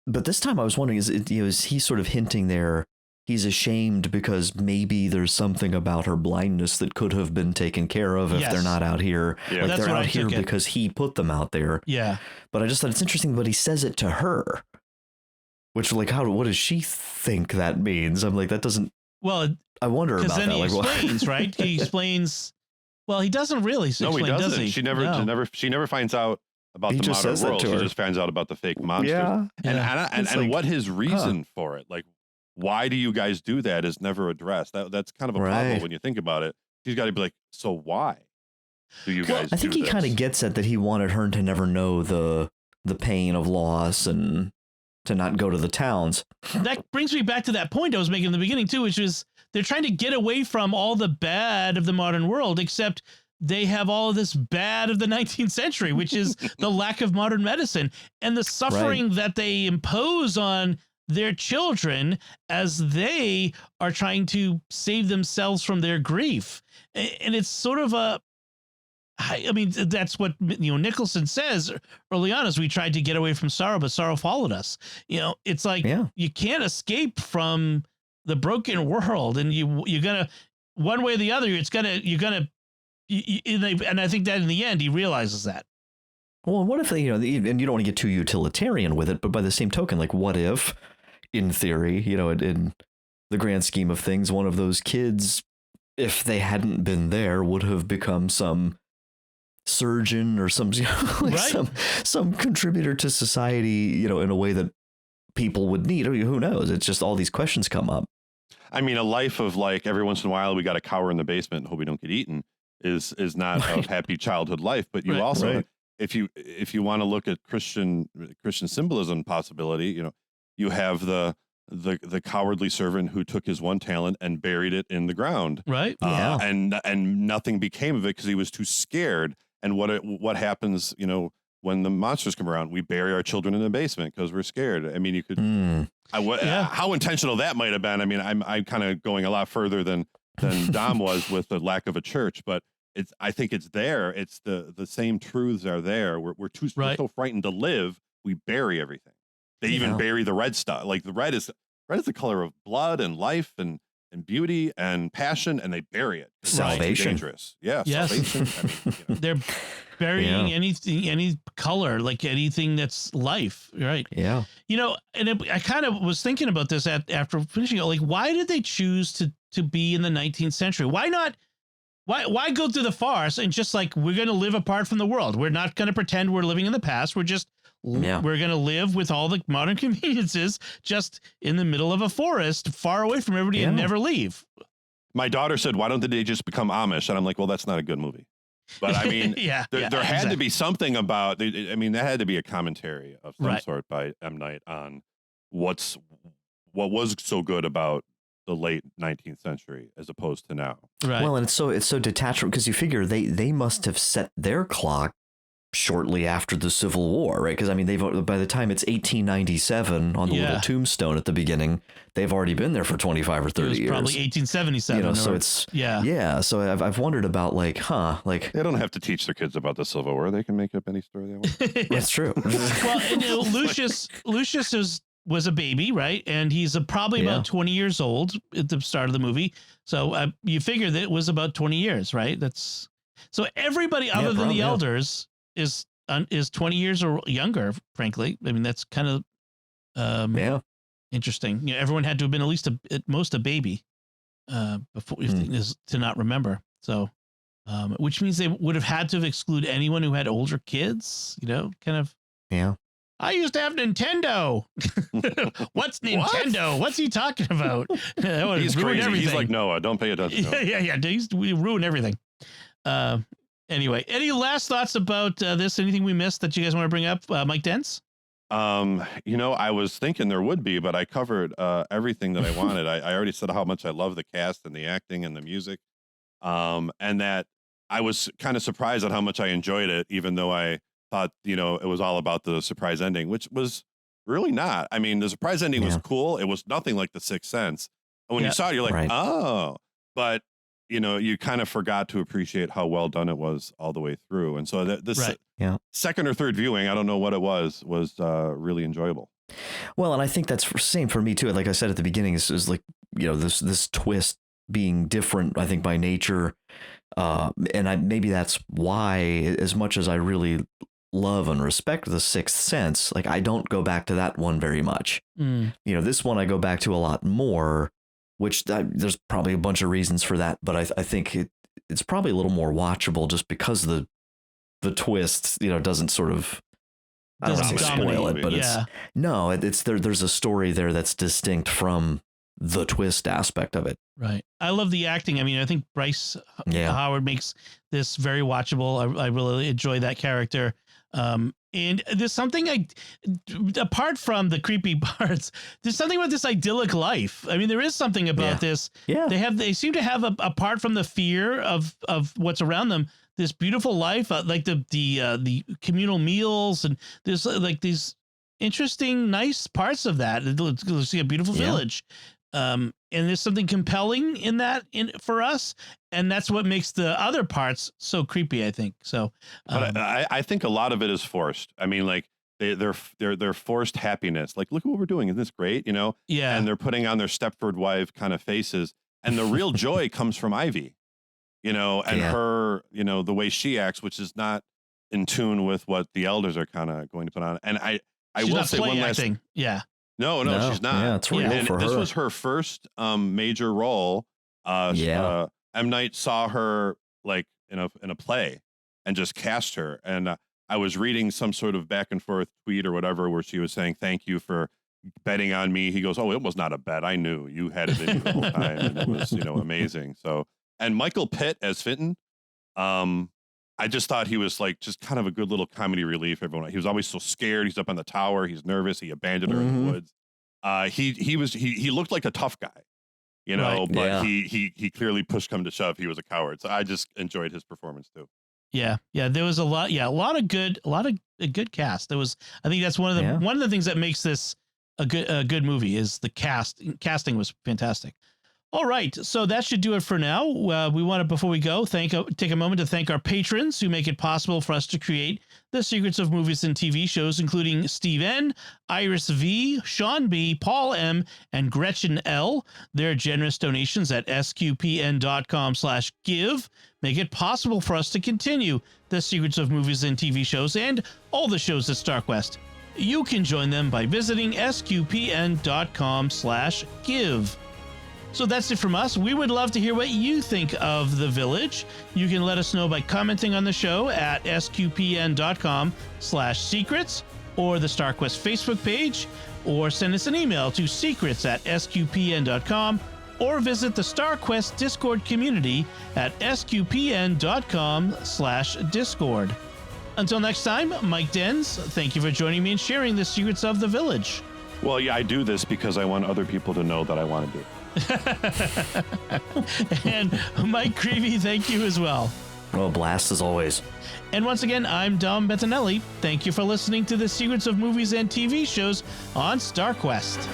but this time I was wondering, is he sort of hinting there, he's ashamed because maybe there's something about her blindness that could have been taken care of if they're not out here.
Yeah.
Like they're out here because he put them out there.
Yeah.
But I just thought it's interesting, but he says it to her, which like, what does she think that means? I'm like, that doesn't, I wonder about
then
that.
He
like,
explains, right? He explains, well, he doesn't really explain,
no, he doesn't.
does he?
She never finds out about the modern world. She just finds out about the fake monsters.
Yeah.
And what his reason for it, like, why do you guys do that, is never addressed. That's kind of a problem when you think about it. He's got to be like, so why do you guys
I think
do
he
this?
kind of gets at that he wanted her to never know the pain of loss and to not go to the towns.
That brings me back to that point I was making in the beginning too, which is they're trying to get away from all the bad of the modern world, except they have all of this bad of the 19th century, which is the lack of modern medicine and the suffering that they impose on their children as they are trying to save themselves from their grief. And it's sort of I mean, that's what, Nicholson says early on, as we tried to get away from sorrow, but sorrow followed us. It's like, you can't escape from the broken world, and you're gonna, one way or the other, and I think that in the end, he realizes that.
Well, what if they, and you don't want to get too utilitarian with it, but by the same token, like, what if, in theory, in the grand scheme of things, one of those kids, if they hadn't been there, would have become some surgeon or some, some contributor to society, in a way that people would need. Who knows? It's just all these questions come up.
I mean, a life of like every once in a while we got to cower in the basement and hope we don't get eaten is not a happy childhood life. But you also, if you want to look at Christian symbolism possibility, you have the cowardly servant who took his one talent and buried it in the ground,
right?
And nothing became of it because he was too scared. And what happens, when the monsters come around, we bury our children in the basement because we're scared. I mean, you could, how intentional that might have been. I mean, I'm kind of going a lot further than Dom was with the lack of a church, but I think it's there. It's the same truths are there. We're so frightened to live. We bury everything. They even bury the red stuff. Like the red is the color of blood and life and beauty and passion, and they bury it.
Salvation.
Dangerous. Yeah.
Yes.
Salvation. I mean,
They're burying anything, any color, like anything that's life. Right.
Yeah.
And I kind of was thinking about this after finishing it. Like, why did they choose to be in the 19th century? Why not? Why go through the farce and just like, we're going to live apart from the world. We're not going to pretend we're living in the past. We're just, we're going to live with all the modern conveniences just in the middle of a forest, far away from everybody and never leave.
My daughter said, why don't they just become Amish? And I'm like, well, that's not a good movie. But I mean, there had to be something about, I mean, that had to be a commentary of some sort by M. Night on what was so good about the late 19th century as opposed to now.
Right.
Well, and it's so detached, because you figure they must have set their clock shortly after the Civil War, right? Because I mean, by the time it's 1897 on the little tombstone at the beginning, they've already been there for 25 or 30 years.
Probably 1877.
So it's
yeah.
So I've wondered about like they
don't have to teach their kids about the Civil War. They can make up any story they want.
That's true.
Well, Lucius was a baby, right? And he's probably about 20 years old at the start of the movie. So you figure that it was about 20 years, right? That's so everybody other than the elders is 20 years or younger, frankly. I mean, that's kind of interesting. Everyone had to have been at most a baby before to not remember. So which means they would have had to exclude anyone who had older kids, kind of.
Yeah.
I used to have Nintendo. What's Nintendo? What? What's he talking about?
He's crazy. Everything. He's like Noah. Don't pay attention.
Yeah. We ruin everything. Anyway, any last thoughts about this? Anything we missed that you guys want to bring up? Mike Denz?
I was thinking there would be, but I covered everything that I wanted. I already said how much I love the cast and the acting and the music, and that I was kind of surprised at how much I enjoyed it, even though I thought, it was all about the surprise ending, which was really not. I mean, the surprise ending was cool. It was nothing like The Sixth Sense. And when you saw it, you're like, oh, but you kind of forgot to appreciate how well done it was all the way through. And so this second or third viewing, I don't know what it was really enjoyable.
Well, and I think that's the same for me too. Like I said at the beginning, is like, this twist being different, I think, by nature. And maybe that's why, as much as I really love and respect The Sixth Sense, like I don't go back to that one very much. This one I go back to a lot more, which there's probably a bunch of reasons for that, but I think it's probably a little more watchable just because the twist, doesn't sort of, I don't want to say spoil it, but there's a story there that's distinct from the twist aspect of it.
Right. I love the acting. I mean, I think Bryce Howard makes this very watchable. I really enjoy that character. And there's something apart from the creepy parts, there's something about this idyllic life. I mean, there is something about this. Yeah. They seem to have apart from the fear of what's around them, this beautiful life, like the communal meals, and there's like these interesting, nice parts of that. Let's see a beautiful village. And there's something compelling in that for us. And that's what makes the other parts so creepy, I think. So,
but I think a lot of it is forced. I mean, like they're forced happiness. Like, look at what we're doing. Isn't this great?
Yeah.
And they're putting on their Stepford wife kind of faces. And the real joy comes from Ivy, and her, the way she acts, which is not in tune with what the elders are kind of going to put on. And I will say one last thing.
Yeah.
No, she's not.
Yeah, it's real for her.
This was her first major role. M. Night saw her like in a play and just cast her. And I was reading some sort of back and forth tweet or whatever where she was saying, "Thank you for betting on me." He goes, "Oh, it was not a bet. I knew you had it in you the whole time." And it was, amazing. So, and Michael Pitt as Fenton, I just thought he was like just kind of a good little comedy relief. He was always so scared. He's up on the tower. He's nervous. He abandoned her in the woods. He looked like a tough guy, but he clearly pushed come to shove. He was a coward. So I just enjoyed his performance too.
Yeah. Yeah. There was a lot of good cast. I think that's one of the things that makes this a good movie is the casting was fantastic. All right, so that should do it for now. We want to, before we go, take a moment to thank our patrons who make it possible for us to create the secrets of movies and TV shows, including Steve N., Iris V., Sean B., Paul M., and Gretchen L. Their generous donations at sqpn.com/give make it possible for us to continue the secrets of movies and TV shows and all the shows at StarQuest. You can join them by visiting sqpn.com/give. So that's it from us. We would love to hear what you think of The Village. You can let us know by commenting on the show at sqpn.com/secrets or the StarQuest Facebook page, or send us an email to secrets@sqpn.com, or visit the StarQuest Discord community at sqpn.com/discord. Until next time, Mike Denz, thank you for joining me and sharing the secrets of The Village.
Well, yeah, I do this because I want other people to know that I want to do it.
And Mike Creavey, thank you as well.
Well, blast as always.
And once again, I'm Dom Bettinelli. Thank you for listening to the secrets of movies and TV shows on StarQuest.